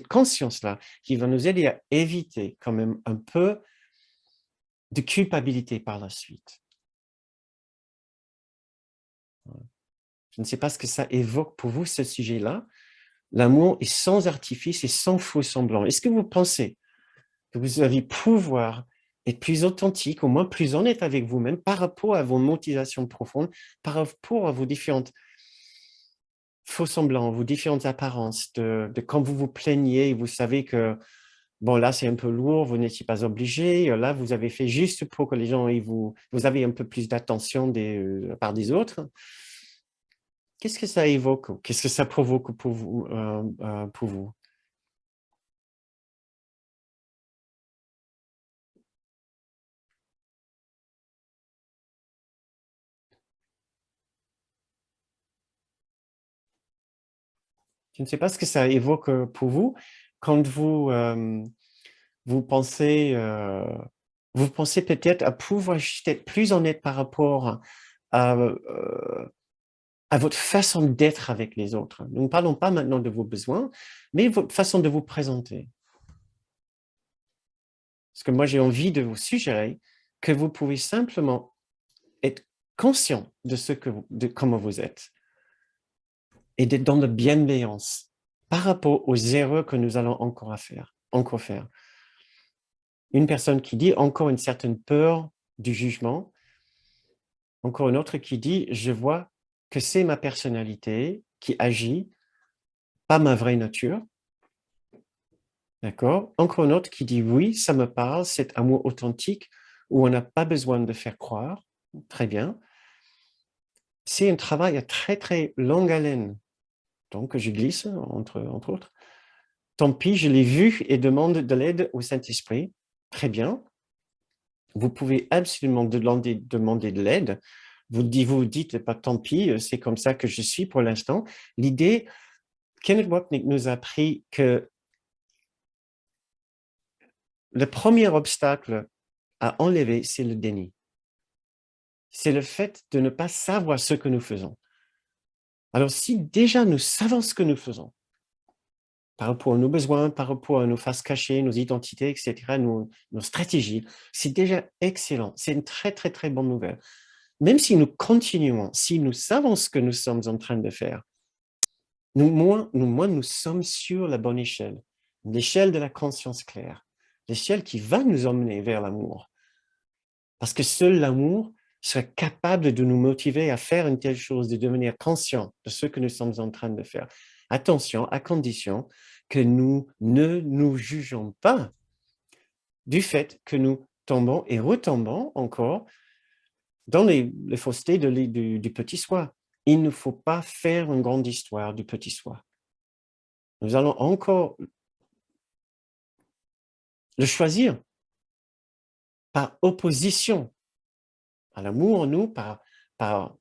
conscience-là qui va nous aider à éviter quand même un peu de culpabilité par la suite. Je ne sais pas ce que ça évoque pour vous, ce sujet-là. L'amour est sans artifice et sans faux semblant. Est-ce que vous pensez que vous allez pouvoir être plus authentique, au moins plus honnête avec vous-même par rapport à vos motivations profondes, par rapport à vos différentes faux semblants, vos différentes apparences, de quand vous vous plaignez, vous savez que, bon, là, c'est un peu lourd, vous n'étiez pas obligé, là, vous avez fait juste pour que les gens, vous avez un peu plus d'attention de la part des autres. Qu'est-ce que ça évoque? Qu'est-ce que ça provoque pour vous, pour vous? Je ne sais pas ce que ça évoque pour vous quand vous pensez, vous pensez peut-être à pouvoir juste être plus honnête par rapport à votre façon d'être avec les autres. Nous ne parlons pas maintenant de vos besoins, mais votre façon de vous présenter. Parce que moi, j'ai envie de vous suggérer que vous pouvez simplement être conscient de de comment vous êtes et d'être dans la bienveillance par rapport aux erreurs que nous allons encore faire. Une personne qui dit encore une certaine peur du jugement, encore une autre qui dit: «Je vois que c'est ma personnalité qui agit, pas ma vraie nature». D'accord? Encore une autre qui dit: «Oui, ça me parle, cet amour authentique où on n'a pas besoin de faire croire». Très bien. C'est un travail à très, très longue haleine, donc je glisse entre autres. Tant pis, je l'ai vu et demande de l'aide au Saint-Esprit. Très bien. Vous pouvez absolument demander de l'aide. Vous dites: «Pas tant pis, c'est comme ça que je suis pour l'instant». L'idée, Kenneth Wapnick nous a appris que le premier obstacle à enlever, c'est le déni. C'est le fait de ne pas savoir ce que nous faisons. Alors si déjà nous savons ce que nous faisons, par rapport à nos besoins, par rapport à nos faces cachées, nos identités, etc., nos stratégies, c'est déjà excellent. C'est une très, très, très bonne nouvelle. Même si nous continuons, si nous savons ce que nous sommes en train de faire, nous sommes sur la bonne échelle, l'échelle de la conscience claire, l'échelle qui va nous emmener vers l'amour. Parce que seul l'amour serait capable de nous motiver à faire une telle chose, de devenir conscient de ce que nous sommes en train de faire. Attention, à condition que nous ne nous jugeons pas du fait que nous tombons et retombons encore dans les faussetés du petit soi. Il ne faut pas faire une grande histoire du petit soi. Nous allons encore le choisir par opposition à l'amour en nous, par, par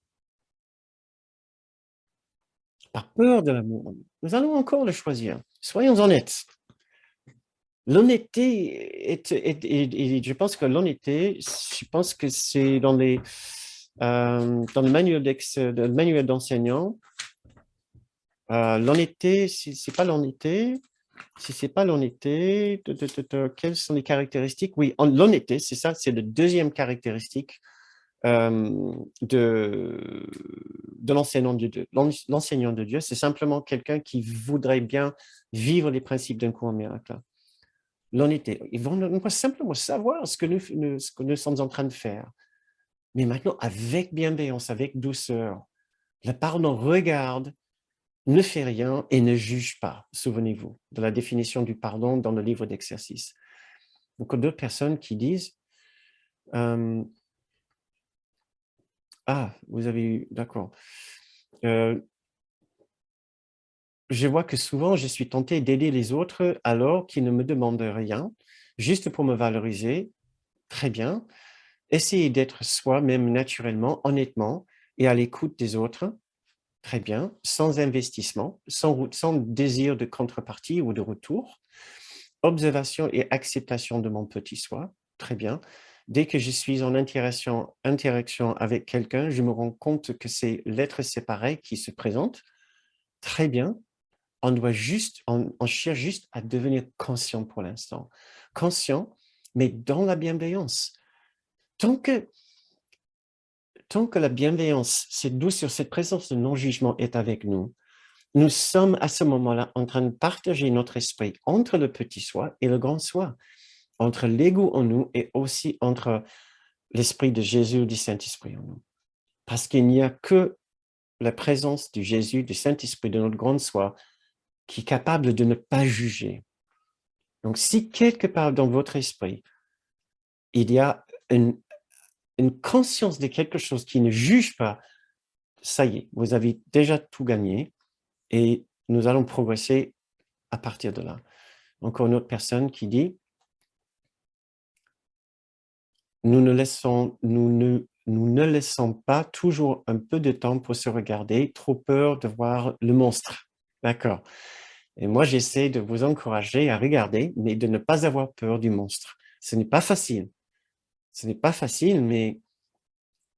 peur de l'amour. Nous allons encore le choisir. Soyons honnêtes. L'honnêteté et je pense que l'honnêteté, je pense que c'est dans le manuel d'enseignant, l'honnêteté, si c'est pas l'honnêteté, si c'est pas l'honnêteté, quelles sont les caractéristiques? Oui, l'honnêteté, c'est ça, c'est la deuxième caractéristique de l'enseignant de Dieu. L'enseignant de Dieu, c'est simplement quelqu'un qui voudrait bien vivre les principes d'un cours miracle. L'honnêteté. Ils vont simplement savoir ce que nous sommes en train de faire. Mais maintenant, avec bienveillance, avec douceur. Le pardon regarde, ne fait rien et ne juge pas. Souvenez-vous de la définition du pardon dans le livre d'exercices. Donc, d'autres personnes qui disent ah, vous avez eu, d'accord. Je vois que souvent, je suis tenté d'aider les autres alors qu'ils ne me demandent rien, juste pour me valoriser. Très bien. Essayez d'être soi-même naturellement, honnêtement et à l'écoute des autres. Très bien. Sans investissement, sans désir de contrepartie ou de retour. Observation et acceptation de mon petit soi. Très bien. Dès que je suis en interaction avec quelqu'un, je me rends compte que c'est l'être séparé qui se présente. Très bien. On cherche juste à devenir conscient pour l'instant. Conscient, mais dans la bienveillance. Tant que, tant que la bienveillance, cette douceur, cette présence de non-jugement est avec nous, nous sommes à ce moment-là en train de partager notre esprit entre le petit soi et le grand soi, entre l'ego en nous et aussi entre l'esprit de Jésus ou du Saint-Esprit en nous. Parce qu'il n'y a que la présence du Jésus, du Saint-Esprit, de notre grand soi, qui est capable de ne pas juger. Donc, si quelque part dans votre esprit, il y a une conscience de quelque chose qui ne juge pas, ça y est, vous avez déjà tout gagné et nous allons progresser à partir de là. Encore une autre personne qui dit, nous ne laissons pas toujours un peu de temps pour se regarder, trop peur de voir le monstre. D'accord. Et moi, j'essaie de vous encourager à regarder, mais de ne pas avoir peur du monstre. Ce n'est pas facile. Ce n'est pas facile, mais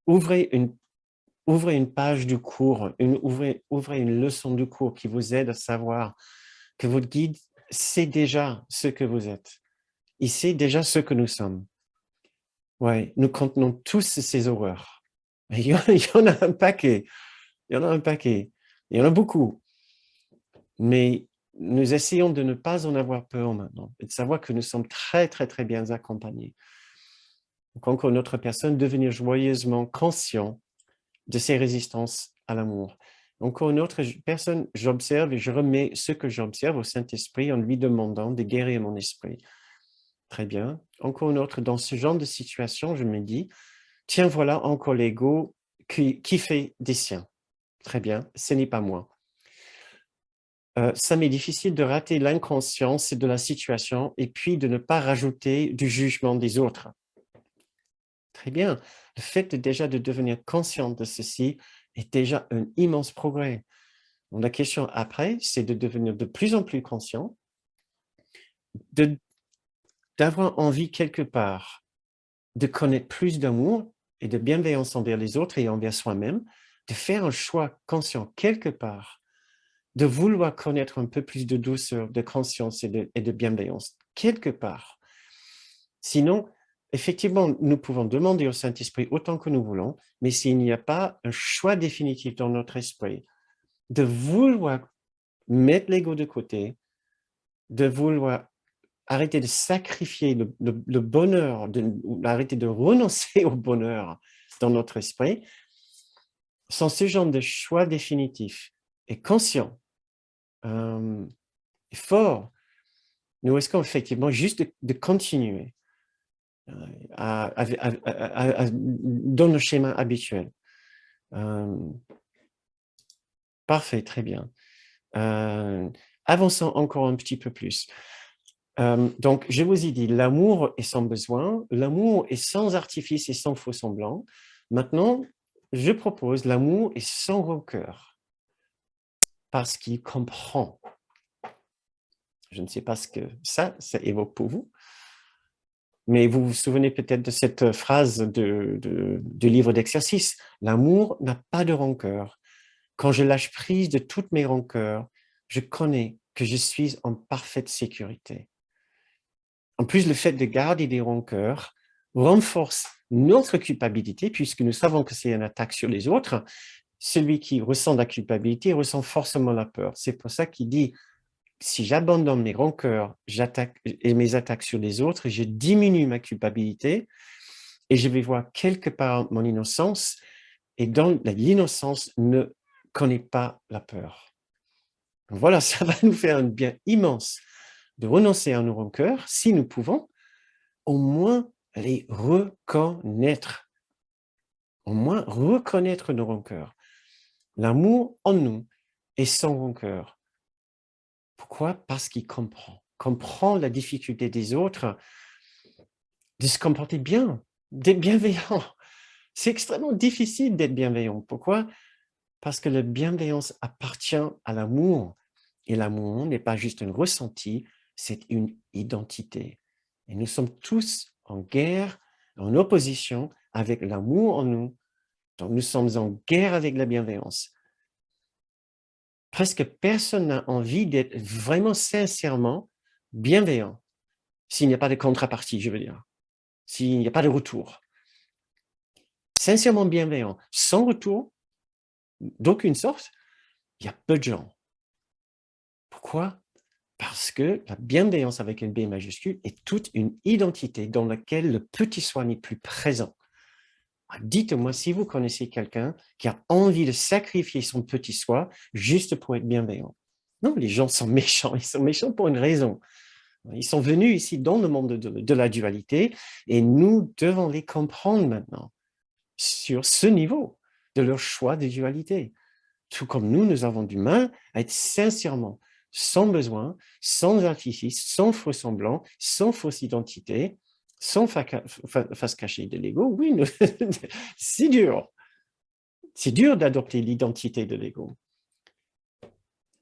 ouvrez une page du cours, ouvrez une leçon du cours qui vous aide à savoir que votre guide sait déjà ce que vous êtes. Il sait déjà ce que nous sommes. Ouais, nous contenons tous ces horreurs. Il y en a un paquet. Il y en a un paquet. Il y en a beaucoup. Mais nous essayons de ne pas en avoir peur maintenant et de savoir que nous sommes très, très, très bien accompagnés. Donc, encore une autre personne, devenir joyeusement conscient de ses résistances à l'amour. Encore une autre personne, j'observe et je remets ce que j'observe au Saint-Esprit en lui demandant de guérir mon esprit. Très bien. Encore une autre, dans ce genre de situation, je me dis, tiens, voilà encore l'ego qui fait des siens. Très bien, ce n'est pas moi. Ça m'est difficile de rater l'inconscience de la situation et puis de ne pas rajouter du jugement des autres. Très bien. Le fait déjà de devenir conscient de ceci est déjà un immense progrès. Donc, la question après, c'est de devenir de plus en plus conscient, d'avoir envie quelque part de connaître plus d'amour et de bienveillance envers les autres et envers soi-même, de faire un choix conscient quelque part, de vouloir connaître un peu plus de douceur, de conscience et de bienveillance quelque part. Sinon, effectivement, nous pouvons demander au Saint-Esprit autant que nous voulons, mais s'il n'y a pas un choix définitif dans notre esprit, de vouloir mettre l'ego de côté, de vouloir arrêter de sacrifier le bonheur, arrêter de renoncer au bonheur dans notre esprit, sans ce genre de choix définitif et conscient, et fort, nous risquons effectivement juste de continuer dans nos schémas habituels. Parfait, très bien. Avançons encore un petit peu plus. Donc, je vous ai dit, l'amour est sans besoin, l'amour est sans artifice et sans faux semblant. Maintenant, je propose l'amour est sans rancœur, parce qu'il comprend. Je ne sais pas ce que ça évoque pour vous, mais vous vous souvenez peut-être de cette phrase du livre d'exercice. L'amour n'a pas de rancœur. Quand je lâche prise de toutes mes rancœurs, je connais que je suis en parfaite sécurité. En plus, le fait de garder des rancœurs renforce notre culpabilité, puisque nous savons que c'est une attaque sur les autres. Celui qui ressent la culpabilité ressent forcément la peur. C'est pour ça qu'il dit, si j'abandonne mes rancœurs et mes attaques sur les autres, je diminue ma culpabilité et je vais voir quelque part mon innocence. Et dans l'innocence ne connaît pas la peur. Voilà, ça va nous faire un bien immense de renoncer à nos rancœurs, si nous pouvons, au moins les reconnaître. Au moins reconnaître nos rancœurs. L'amour en nous est sans rancœur. Pourquoi? Parce qu'il comprend la difficulté des autres de se comporter bien, d'être bienveillant. C'est extrêmement difficile d'être bienveillant. Pourquoi? Parce que la bienveillance appartient à l'amour. Et l'amour n'est pas juste un ressenti, c'est une identité. Et nous sommes tous en guerre, en opposition avec l'amour en nous. Donc nous sommes en guerre avec la bienveillance. Presque personne n'a envie d'être vraiment sincèrement bienveillant s'il n'y a pas de contrepartie, je veux dire, s'il n'y a pas de retour. Sincèrement bienveillant, sans retour, d'aucune sorte, il y a peu de gens. Pourquoi? Parce que la bienveillance avec un B majuscule est toute une identité dans laquelle le petit soi n'est plus présent. Dites-moi si vous connaissez quelqu'un qui a envie de sacrifier son petit soi juste pour être bienveillant. Non, les gens sont méchants, ils sont méchants pour une raison. Ils sont venus ici dans le monde de la dualité et nous devons les comprendre maintenant sur ce niveau de leur choix de dualité. Tout comme nous avons du mal à être sincèrement, sans besoin, sans artifice, sans faux semblant, sans fausse identité, sans face cachée de l'ego. Oui, c'est dur. C'est dur d'adopter l'identité de l'ego.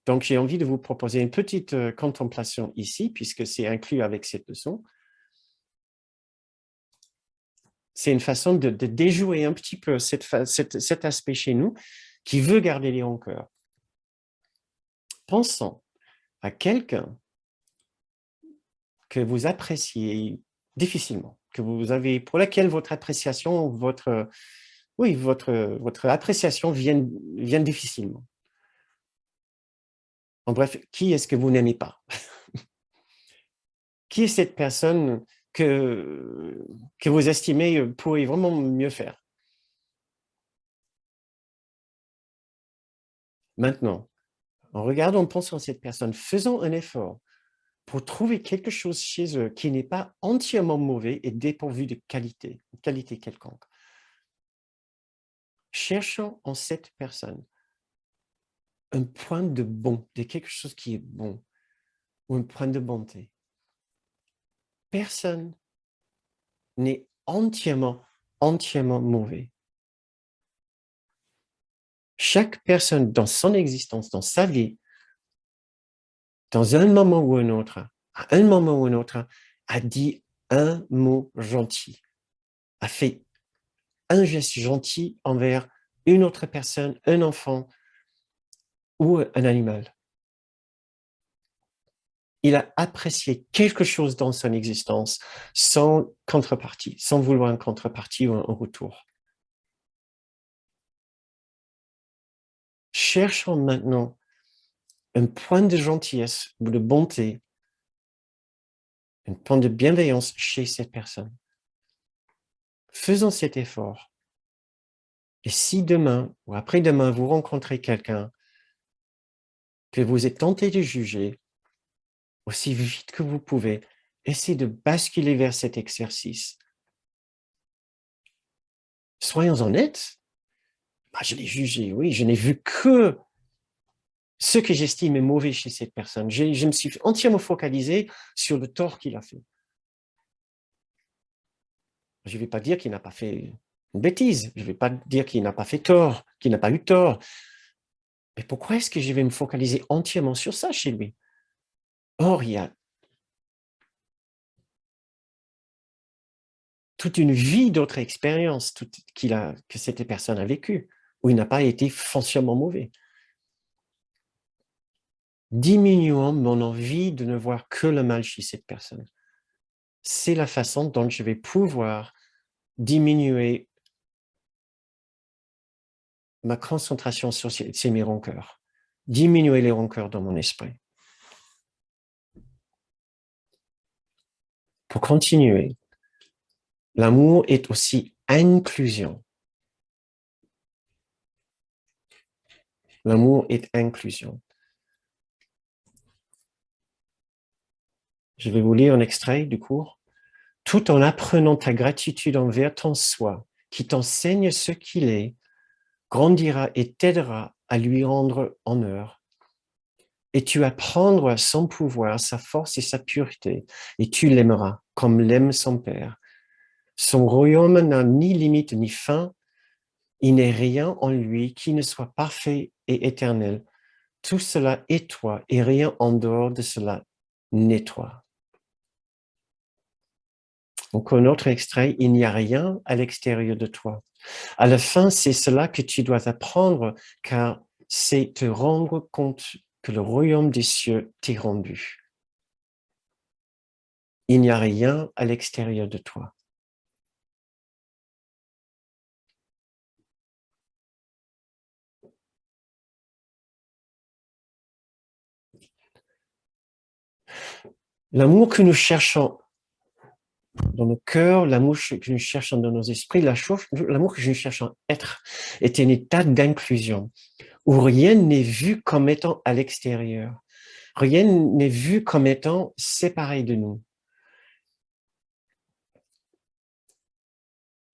Donc, j'ai envie de vous proposer une petite contemplation ici, puisque c'est inclus avec cette leçon. C'est une façon de déjouer un petit peu cet aspect chez nous qui veut garder les rancœurs. Pensons à quelqu'un que vous appréciez difficilement, que vous avez, pour laquelle votre appréciation, votre appréciation vient difficilement. En bref, qui est-ce que vous n'aimez pas? Qui est cette personne que vous estimez pourrait vraiment mieux faire? Maintenant, en regardant, en pensant à cette personne, faisons un effort pour trouver quelque chose chez eux qui n'est pas entièrement mauvais et dépourvu de qualité, qualité quelconque. Cherchons en cette personne un point de bon, de quelque chose qui est bon, ou un point de bonté. Personne n'est entièrement mauvais. Chaque personne dans son existence, dans sa vie, dans un moment ou un autre, à un moment ou un autre, a dit un mot gentil, a fait un geste gentil envers une autre personne, un enfant ou un animal. Il a apprécié quelque chose dans son existence sans contrepartie, sans vouloir une contrepartie ou un retour. Cherchons maintenant un point de gentillesse ou de bonté, un point de bienveillance chez cette personne. Faisons cet effort. Et si demain ou après-demain, vous rencontrez quelqu'un que vous êtes tenté de juger, aussi vite que vous pouvez, essayez de basculer vers cet exercice. Soyons honnêtes, je l'ai jugé, oui, je n'ai vu que ce que j'estime est mauvais chez cette personne. Je me suis entièrement focalisé sur le tort qu'il a fait. Je ne vais pas dire qu'il n'a pas fait une bêtise, je ne vais pas dire qu'il n'a pas fait tort, qu'il n'a pas eu tort. Mais pourquoi est-ce que je vais me focaliser entièrement sur ça chez lui? Or, il y a toute une vie d'autres expériences que cette personne a vécues, où il n'a pas été foncièrement mauvais. Diminuons mon envie de ne voir que le mal chez cette personne. C'est la façon dont je vais pouvoir diminuer ma concentration sur mes rancœurs, diminuer les rancœurs dans mon esprit. Pour continuer, l'amour est aussi inclusion. L'amour est inclusion. Je vais vous lire un extrait du cours. Tout en apprenant ta gratitude envers ton soi, qui t'enseigne ce qu'il est, grandira et t'aidera à lui rendre honneur. Et tu apprendras son pouvoir, sa force et sa pureté, et tu l'aimeras comme l'aime son Père. Son royaume n'a ni limite ni fin. Il n'est rien en lui qui ne soit parfait et éternel. Tout cela est toi et rien en dehors de cela n'est toi. Donc, un autre extrait, il n'y a rien à l'extérieur de toi. À la fin, c'est cela que tu dois apprendre, car c'est te rendre compte que le royaume des cieux t'est rendu. Il n'y a rien à l'extérieur de toi. L'amour que nous cherchons dans nos cœurs, l'amour que nous cherchons dans nos esprits, l'amour que nous cherchons être est un état d'inclusion où rien n'est vu comme étant à l'extérieur. Rien n'est vu comme étant séparé de nous.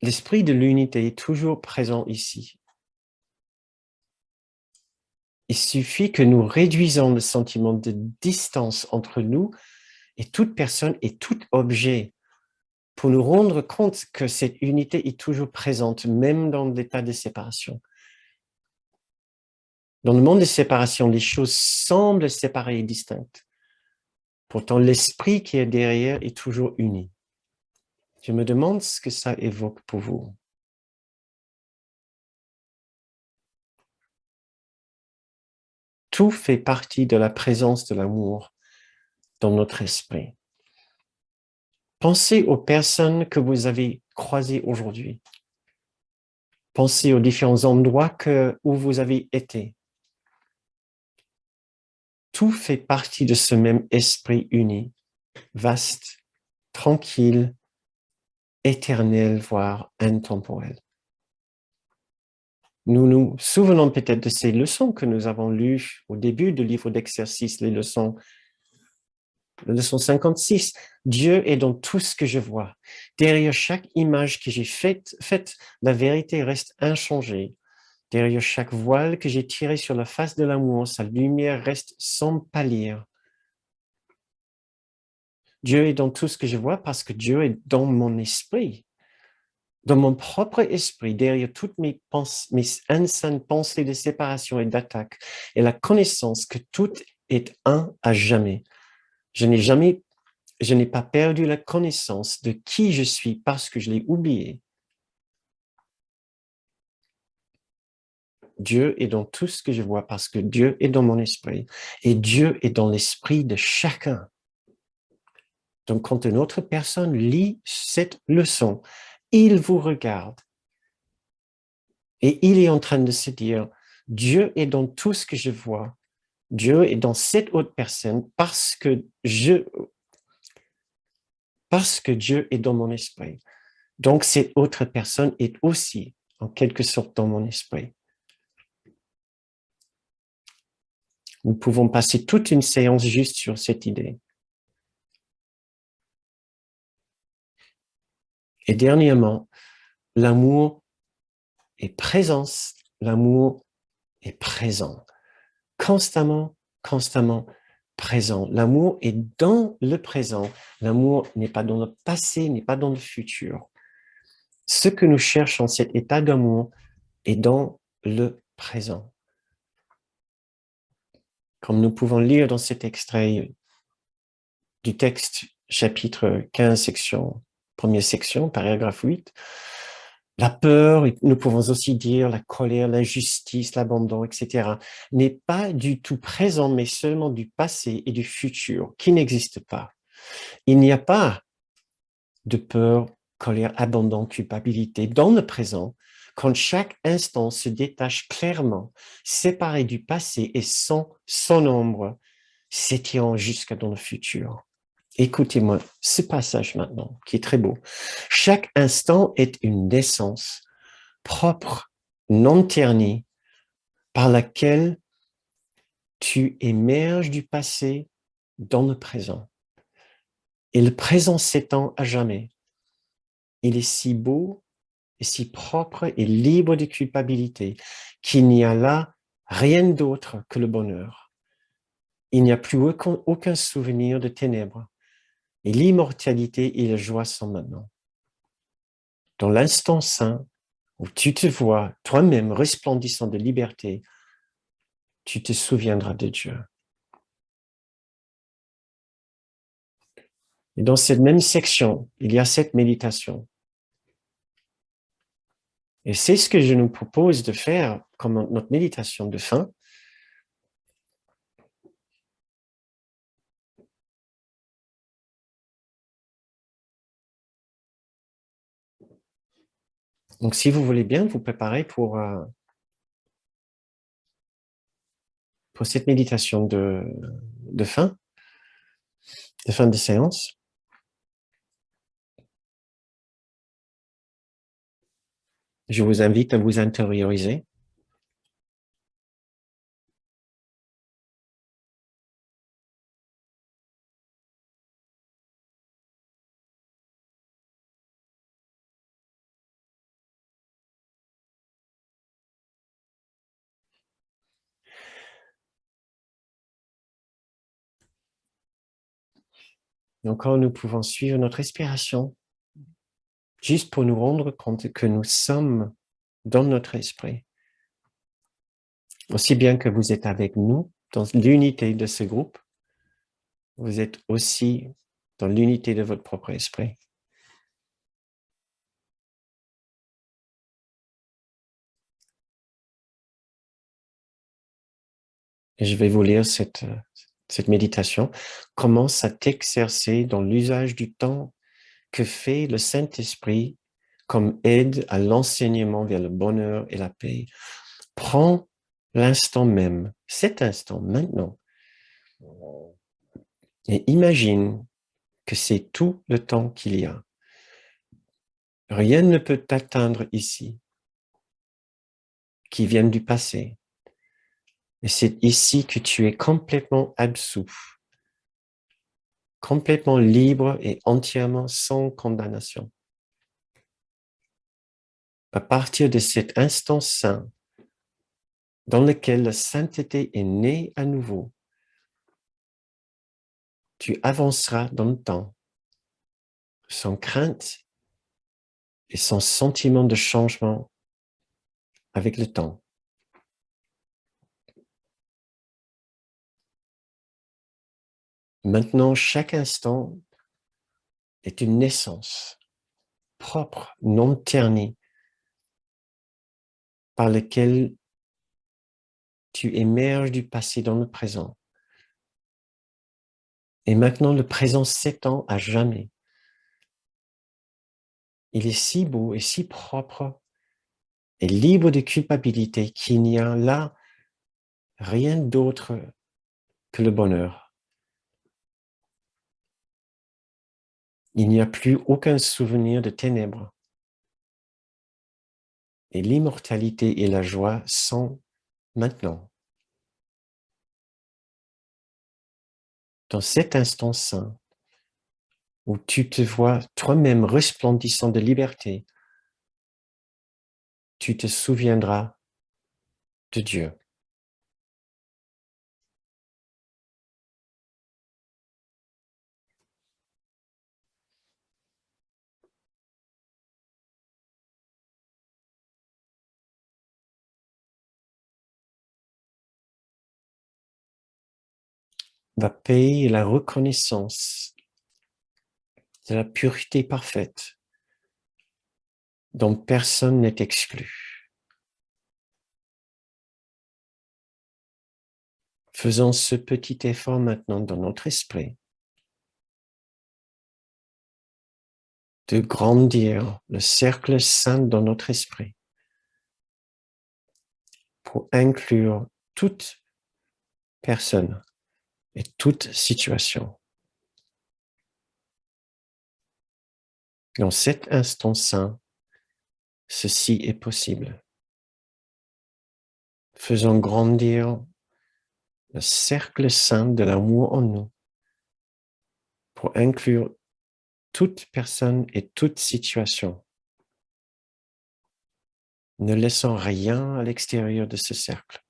L'esprit de l'unité est toujours présent ici. Il suffit que nous réduisons le sentiment de distance entre nous et toute personne et tout objet pour nous rendre compte que cette unité est toujours présente, même dans l'état de séparation. Dans le monde de séparation, les choses semblent séparées et distinctes. Pourtant, l'esprit qui est derrière est toujours uni. Je me demande ce que ça évoque pour vous. Tout fait partie de la présence de l'amour dans notre esprit. Pensez aux personnes que vous avez croisées aujourd'hui. Pensez aux différents endroits où vous avez été. Tout fait partie de ce même esprit uni, vaste, tranquille, éternel, voire intemporel. Nous nous souvenons peut-être de ces leçons que nous avons lues au début du livre d'exercices, la leçon 56. Dieu est dans tout ce que je vois. Derrière chaque image que j'ai faite, la vérité reste inchangée. Derrière chaque voile que j'ai tiré sur la face de l'amour, sa lumière reste sans pâlir. Dieu est dans tout ce que je vois parce que Dieu est dans mon esprit. Dans mon propre esprit, derrière toutes mes insanes pensées de séparation et d'attaque, et la connaissance que tout est un à jamais. Je n'ai pas perdu la connaissance de qui je suis parce que je l'ai oublié. Dieu est dans tout ce que je vois parce que Dieu est dans mon esprit. Et Dieu est dans l'esprit de chacun. Donc, quand une autre personne lit cette leçon, il vous regarde et il est en train de se dire, Dieu est dans tout ce que je vois. Dieu est dans cette autre personne parce que Dieu est dans mon esprit. Donc, cette autre personne est aussi, en quelque sorte, dans mon esprit. Nous pouvons passer toute une séance juste sur cette idée. Et dernièrement, l'amour est présence, l'amour est présent. Constamment, constamment présent. L'amour est dans le présent. L'amour n'est pas dans le passé, n'est pas dans le futur. Ce que nous cherchons, cet état d'amour, est dans le présent. Comme nous pouvons lire dans cet extrait du texte, chapitre 15, première section, paragraphe 8, la peur, nous pouvons aussi dire la colère, l'injustice, l'abandon, etc., n'est pas du tout présent, mais seulement du passé et du futur, qui n'existent pas. Il n'y a pas de peur, colère, abandon, culpabilité dans le présent, quand chaque instant se détache clairement, séparé du passé et sans son ombre, s'étirant jusqu'à dans le futur. Écoutez-moi ce passage maintenant, qui est très beau. Chaque instant est une naissance propre, non ternie, par laquelle tu émerges du passé dans le présent. Et le présent s'étend à jamais. Il est si beau et si propre et libre de culpabilité qu'il n'y a là rien d'autre que le bonheur. Il n'y a plus aucun souvenir de ténèbres. Et l'immortalité et la joie sont maintenant. dans l'instant saint où tu te vois toi-même resplendissant de liberté, tu te souviendras de Dieu. Et dans cette même section, il y a cette méditation. Et c'est ce que je nous propose de faire comme notre méditation de fin. Donc, si vous voulez bien vous préparer pour cette méditation de fin de séance. Je vous invite à vous intérioriser. Et encore, nous pouvons suivre notre respiration juste pour nous rendre compte que nous sommes dans notre esprit. Aussi bien que vous êtes avec nous dans l'unité de ce groupe, vous êtes aussi dans l'unité de votre propre esprit. Et je vais vous lire cette méditation. Commence à t'exercer dans l'usage du temps que fait le Saint-Esprit comme aide à l'enseignement vers le bonheur et la paix. Prends l'instant même, cet instant, maintenant, et imagine que c'est tout le temps qu'il y a. Rien ne peut t'atteindre ici qui vienne du passé. Et c'est ici que tu es complètement absous, complètement libre et entièrement sans condamnation. À partir de cet instant saint, dans lequel la sainteté est née à nouveau, tu avanceras dans le temps, sans crainte et sans sentiment de changement avec le temps. Maintenant, chaque instant est une naissance propre, non ternie, par laquelle tu émerges du passé dans le présent. Et maintenant, le présent s'étend à jamais. Il est si beau et si propre et libre de culpabilité qu'il n'y a là rien d'autre que le bonheur. Il n'y a plus aucun souvenir de ténèbres. Et l'immortalité et la joie sont maintenant. Dans cet instant saint, où tu te vois toi-même resplendissant de liberté, tu te souviendras de Dieu. La paix et la reconnaissance de la pureté parfaite dont personne n'est exclu. Faisons ce petit effort maintenant dans notre esprit de grandir le cercle saint dans notre esprit pour inclure toute personne et toute situation. Dans cet instant saint, ceci est possible. Faisons grandir le cercle saint de l'amour en nous pour inclure toute personne et toute situation. Ne laissons rien à l'extérieur de ce cercle.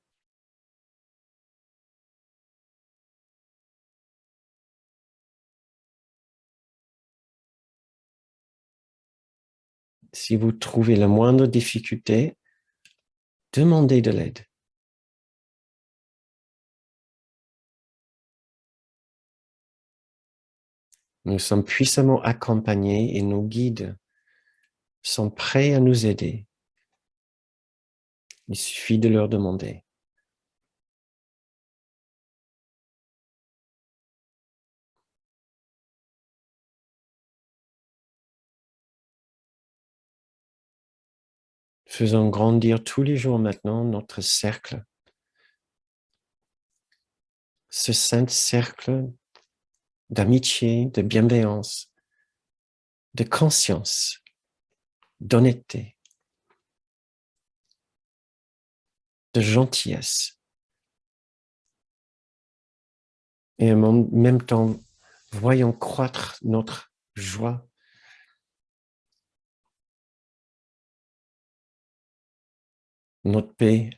Si vous trouvez la moindre difficulté, demandez de l'aide. Nous sommes puissamment accompagnés et nos guides sont prêts à nous aider. Il suffit de leur demander. Faisons grandir tous les jours maintenant notre cercle. Ce saint cercle d'amitié, de bienveillance, de conscience, d'honnêteté, de gentillesse. Et en même temps, voyons croître notre joie, notre paix,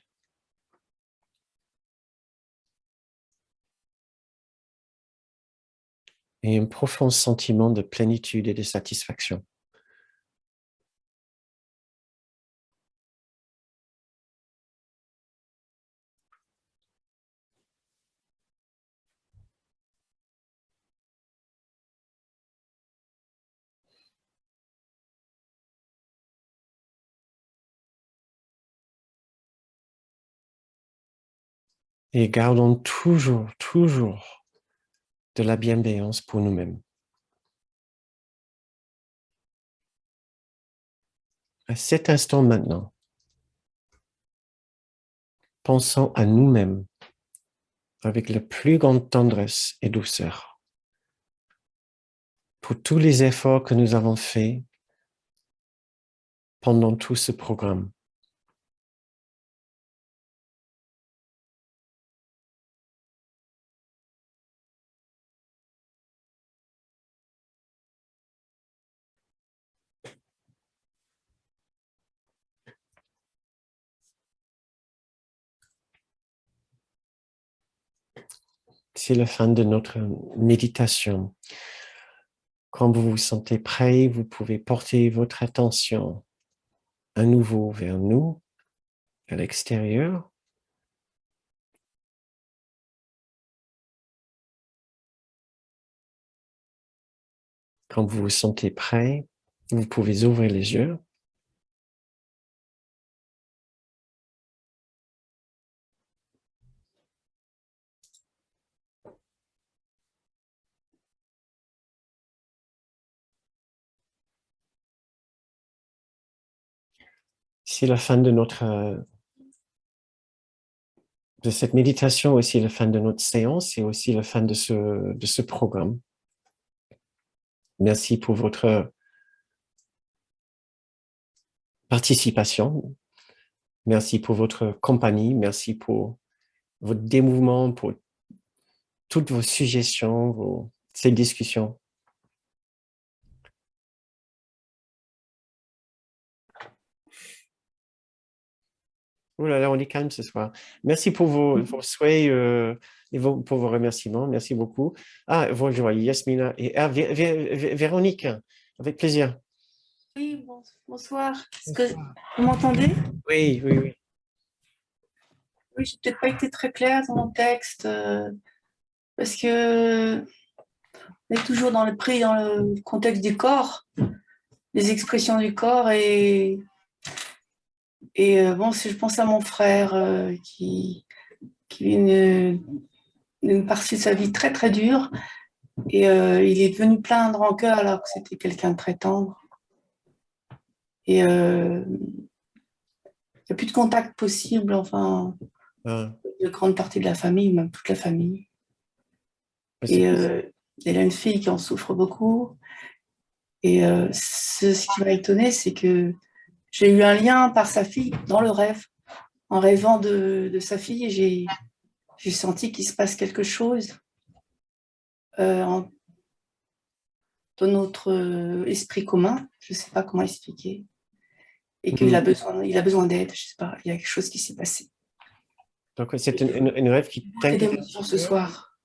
et un profond sentiment de plénitude et de satisfaction. Et gardons toujours de la bienveillance pour nous-mêmes. À cet instant maintenant, pensons à nous-mêmes avec la plus grande tendresse et douceur pour tous les efforts que nous avons faits pendant tout ce programme. C'est la fin de notre méditation. Quand vous vous sentez prêt, vous pouvez porter votre attention à nouveau vers nous, à l'extérieur. Quand vous vous sentez prêt, vous pouvez ouvrir les yeux. C'est la fin de cette méditation, aussi la fin de notre séance et aussi la fin de ce programme. Merci pour votre participation. Merci pour votre compagnie. Merci pour votre dévouement, pour toutes vos suggestions, ces discussions. Oh là là, on est calme ce soir. Merci pour vos souhaits et pour vos remerciements. Merci beaucoup. Ah, bonjour, Yasmina et Véronique, avec plaisir. Oui, bonsoir. Vous m'entendez? Oui, oui, oui. Oui, j'ai peut-être pas été très claire dans mon texte parce que on est toujours pris dans le contexte du corps, les expressions du corps bon, si je pense à mon frère qui vit une partie de sa vie très très dure et il est devenu plein de rancœur alors que c'était quelqu'un de très tendre et il n'y a plus de contact possible, enfin, Ah, de grande partie de la famille, même toute la famille. Et c'est- elle a une fille qui en souffre beaucoup. Et ce qui m'a étonnée, c'est que j'ai eu un lien par sa fille dans le rêve. En rêvant de sa fille, j'ai senti qu'il se passe quelque chose euh, dans notre esprit commun. Je ne sais pas comment expliquer. Et qu'il il a besoin d'aide. Je ne sais pas, il y a quelque chose qui s'est passé. Donc, c'est une rêve qui Beaucoup t'inquiète un d'émotions petit ce peu. soir.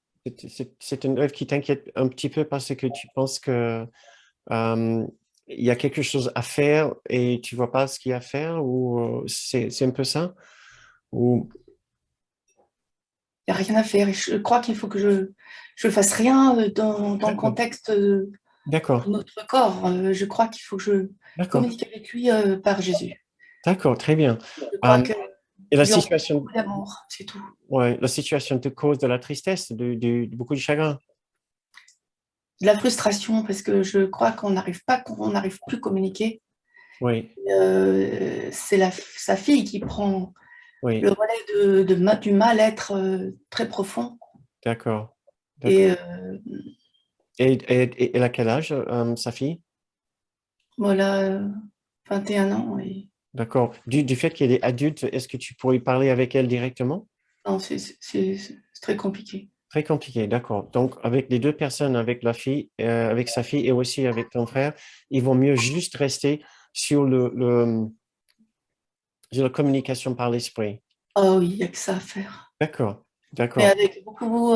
C'est une rêve qui t'inquiète un petit peu parce que tu penses que euh, il y a quelque chose à faire et tu vois pas ce qu'il y a à faire ou c'est un peu ça? Ou Il n'y a rien à faire. Et je crois qu'il faut que je fasse rien dans le d'accord, contexte d'accord, de notre corps. Je crois qu'il faut que je d'accord, communique avec lui par Jésus. d'accord, très bien. Je crois Euh, que et je lui en beaucoup d'amour, c'est tout. la situation te cause de la tristesse, de beaucoup de chagrin. De la frustration parce que je crois qu'on n'arrive plus à communiquer. Oui, C'est sa fille qui prend le oui, relais du mal-être très profond. d'accord, Et d'accord. Et elle a quel âge, sa fille? voilà, 21 ans. Et D'accord. Du fait qu'elle est adulte, est-ce que tu pourrais parler avec elle directement? non, c'est très compliqué. Très compliqué, d'accord. Donc, avec les deux personnes, avec la fille, avec sa fille et aussi avec ton frère, il vaut mieux juste rester sur sur la communication par l'esprit. Oh oui, il n'y a que ça à faire. D'accord, Mais d'accord, avec beaucoup,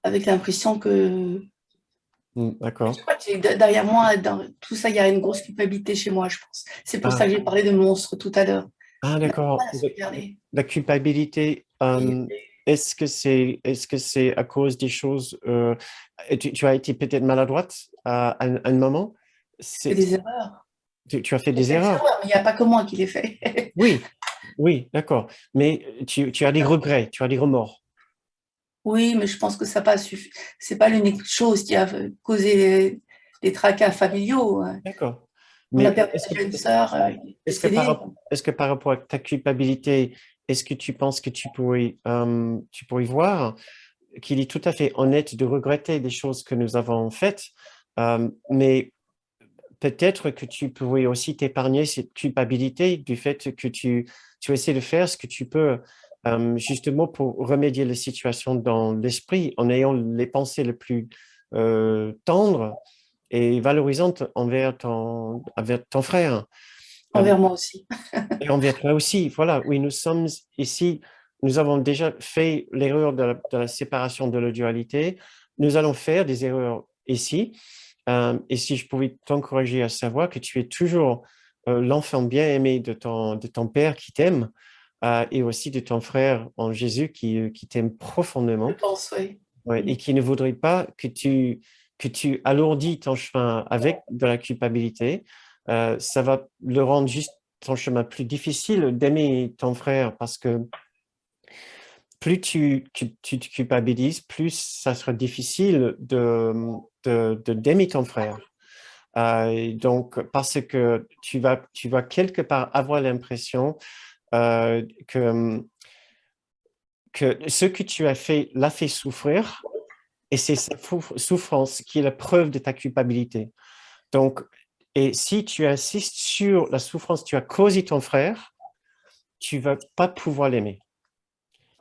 avec l'impression que je d'accord. crois que derrière moi, dans tout ça, il y a une grosse culpabilité chez moi, je pense. C'est pour ça Ah, que j'ai parlé de monstre tout à l'heure. ah, On a du d'accord. mal à se regarder. La culpabilité, Oui, est-ce que c'est à cause des choses, tu as été peut-être maladroite à un moment? je fais C'est, des erreurs. tu as fait J'ai des fait des erreurs. erreurs, mais il n'y a pas que moi qui les fait. Oui, oui, d'accord. Mais tu as des regrets, tu as des remords. Oui, mais je pense que ça pas suffi. C'est pas l'unique chose qui a causé les tracas familiaux. D'accord. On a Mais perdu déjà une sœur est-ce que décédée. est-ce que par rapport à ta culpabilité, est-ce que tu penses que tu pourrais voir qu'il est tout à fait honnête de regretter des choses que nous avons faites, mais peut-être que tu pourrais aussi t'épargner cette culpabilité du fait que tu essaies de faire ce que tu peux, justement pour remédier la situation dans l'esprit en ayant les pensées les plus tendres et valorisantes envers ton frère. Euh, Envers moi aussi. et envers toi aussi. Voilà, oui, nous sommes ici, nous avons déjà fait l'erreur de la séparation de la dualité. Nous allons faire des erreurs ici. Et si je pouvais t'encourager à savoir que tu es toujours l'enfant bien-aimé de ton Père qui t'aime et aussi de ton frère en Jésus qui t'aime Je profondément, pense, oui. ouais, et Mm. qui ne voudrait pas que tu alourdis ton chemin avec de la culpabilité. Ça va le rendre juste ton chemin plus difficile d'aimer ton frère parce que plus tu te culpabilises, plus ça sera difficile d'aimer ton frère. Donc, parce que tu vas quelque part avoir l'impression euh, que, que ce que tu as fait l'a fait souffrir et c'est sa souffrance qui est la preuve de ta culpabilité. Donc, et si tu insistes sur la souffrance que tu as causé ton frère, tu vas pas pouvoir l'aimer.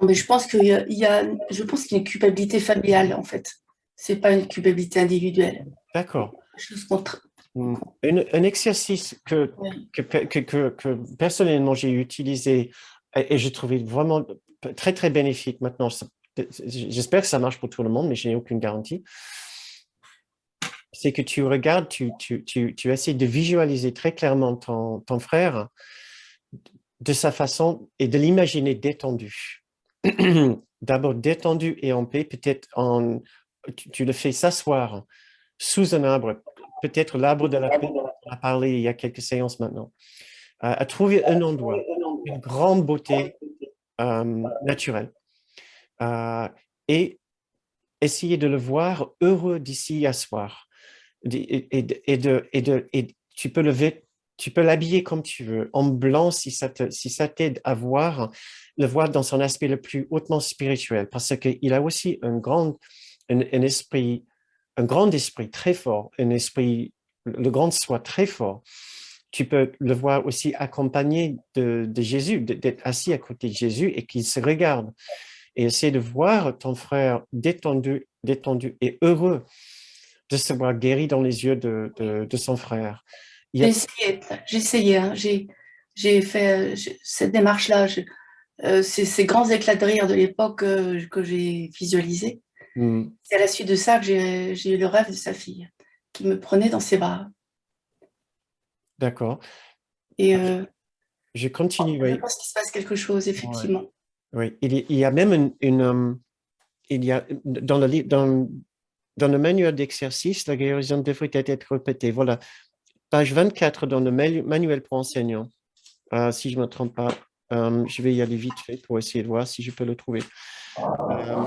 Mais je pense je pense qu'il y a une culpabilité familiale, en fait. C'est pas une culpabilité individuelle. D'accord. Quelque chose contre. Un exercice Oui. que personnellement j'ai utilisé et j'ai trouvé vraiment très, très bénéfique maintenant. J'espère que ça marche pour tout le monde, mais je n'ai aucune garantie. C'est que tu regardes, tu essaies de visualiser très clairement ton frère de sa façon et de l'imaginer détendu. D'abord détendu et en paix, tu le fais s'asseoir sous un arbre, peut-être l'arbre de la paix dont on a parlé il y a quelques séances maintenant, à trouver un endroit, une grande beauté naturelle, euh, et essayer de le voir heureux d'ici à soir. Et tu peux tu peux l'habiller comme tu veux, en blanc si ça t'aide à le voir dans son aspect le plus hautement spirituel, parce qu'il a aussi un esprit, un grand esprit très fort, un esprit, le grand soi très fort. Tu peux le voir aussi accompagné de Jésus, d'être assis à côté de Jésus et qu'il se regarde et essayer de voir ton frère détendu et heureux de se voir guéri dans les yeux de son frère. Il y J'ai a, essayé, j'ai essayé, hein. J'ai fait cette démarche-là. Ces grands éclats de rire de l'époque que j'ai visualisés. hmm, C'est à la suite de ça que j'ai eu le rêve de sa fille qui me prenait dans ses bras. d'accord. Et Je continue, je oui. pense qu'il se passe quelque chose, Ouais. effectivement. Oui. Il y a même il y a, dans le manuel d'exercice, la guérison devrait être répétée. Voilà, page 24 dans le manuel pour enseignants. Si je ne me trompe pas, je vais y aller vite fait pour essayer de voir si je peux le trouver. Euh,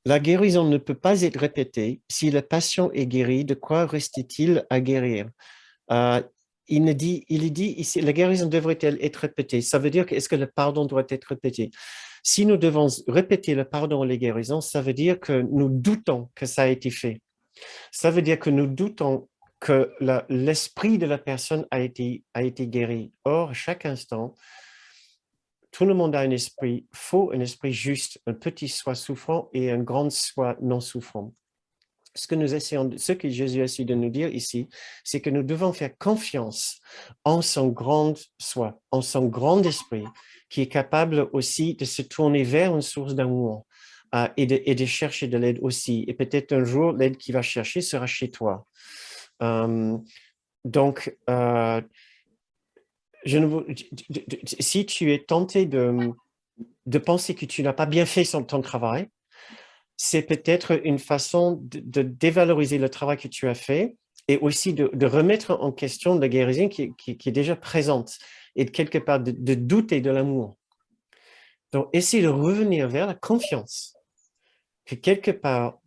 La guérison ne peut pas être répétée. Si le patient est guéri, de quoi restait-il à guérir? Euh, il dit ici, la guérison devrait-elle être répétée? Ça veut dire que est-ce que le pardon doit être répété? Si nous devons répéter le pardon et les guérisons, ça veut dire que nous doutons que ça a été fait. Ça veut dire que nous doutons que l'esprit de la personne a été guéri. Or, chaque instant, tout le monde a un esprit faux, un esprit juste, un petit soi souffrant et un grand soi non souffrant. Ce que Jésus essaie de nous dire ici, c'est que nous devons faire confiance en son grand soi, en son grand esprit, qui est capable aussi de se tourner vers une source d'amour et de chercher de l'aide aussi. Et peut-être un jour, l'aide qu'il va chercher sera chez toi. Euh, donc, si tu es tenté de penser que tu n'as pas bien fait ton travail, c'est peut-être une façon de dévaloriser le travail que tu as fait et aussi de remettre en question la guérison qui est déjà présente et de quelque part de douter de l'amour. Donc, essayer de revenir vers la confiance que quelque part,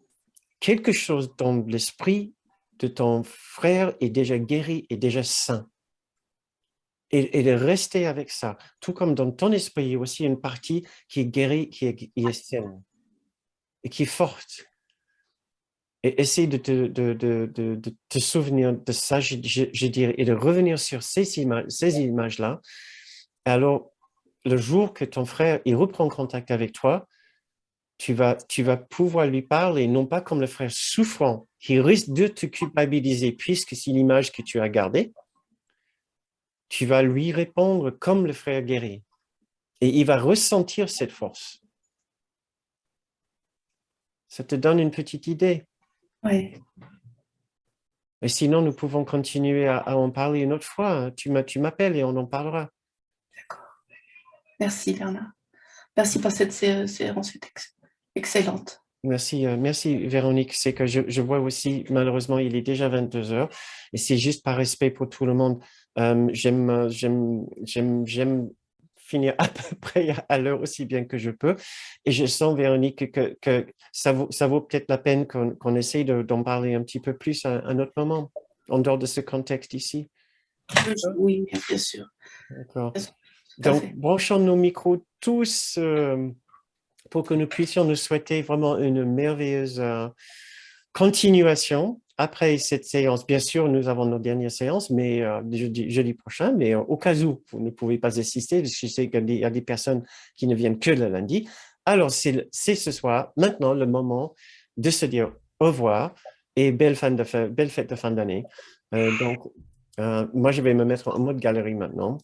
quelque chose dans l'esprit de ton frère est déjà guéri, est déjà sain. Et de rester avec ça. Tout comme dans ton esprit, il y a aussi une partie qui est guérie, qui est saine et qui est forte. Et essayer de te souvenir de ça, je dirais, et de revenir sur ces images-là. Alors, le jour que ton frère il reprend contact avec toi, tu vas pouvoir lui parler, non pas comme le frère souffrant, qui risque de te culpabiliser, puisque c'est l'image que tu as gardée. Tu vas lui répondre comme le frère guéri. Et il va ressentir cette force. Ça te donne une petite idée. Ouais, Et sinon, nous pouvons continuer à en parler une autre fois. Tu m'appelles et on en parlera. d'accord. Merci, Bernard. Merci pour cette séance excellente. Merci, merci Véronique. C'est que je vois aussi, malheureusement, il est déjà 22 heures et c'est juste par respect pour tout le monde. J'aime finir à peu près à l'heure aussi bien que je peux. Et je sens, Véronique, que ça vaut peut-être la peine qu'on essaye d'en parler un petit peu plus à un autre moment, en dehors de ce contexte ici. Oui, bien sûr. D'accord. Bien sûr, tout à Donc, fait. branchons nos micros tous pour que nous puissions nous souhaiter vraiment une merveilleuse continuation après cette séance. Bien sûr, nous avons nos dernières séances, mais jeudi prochain, mais au cas où vous ne pouvez pas assister, parce que je sais qu'il y a des personnes qui ne viennent que le lundi. Alors, c'est ce soir, maintenant, le moment de se dire au revoir et belle fête de fin d'année. Donc, moi, je vais me mettre en mode galerie maintenant.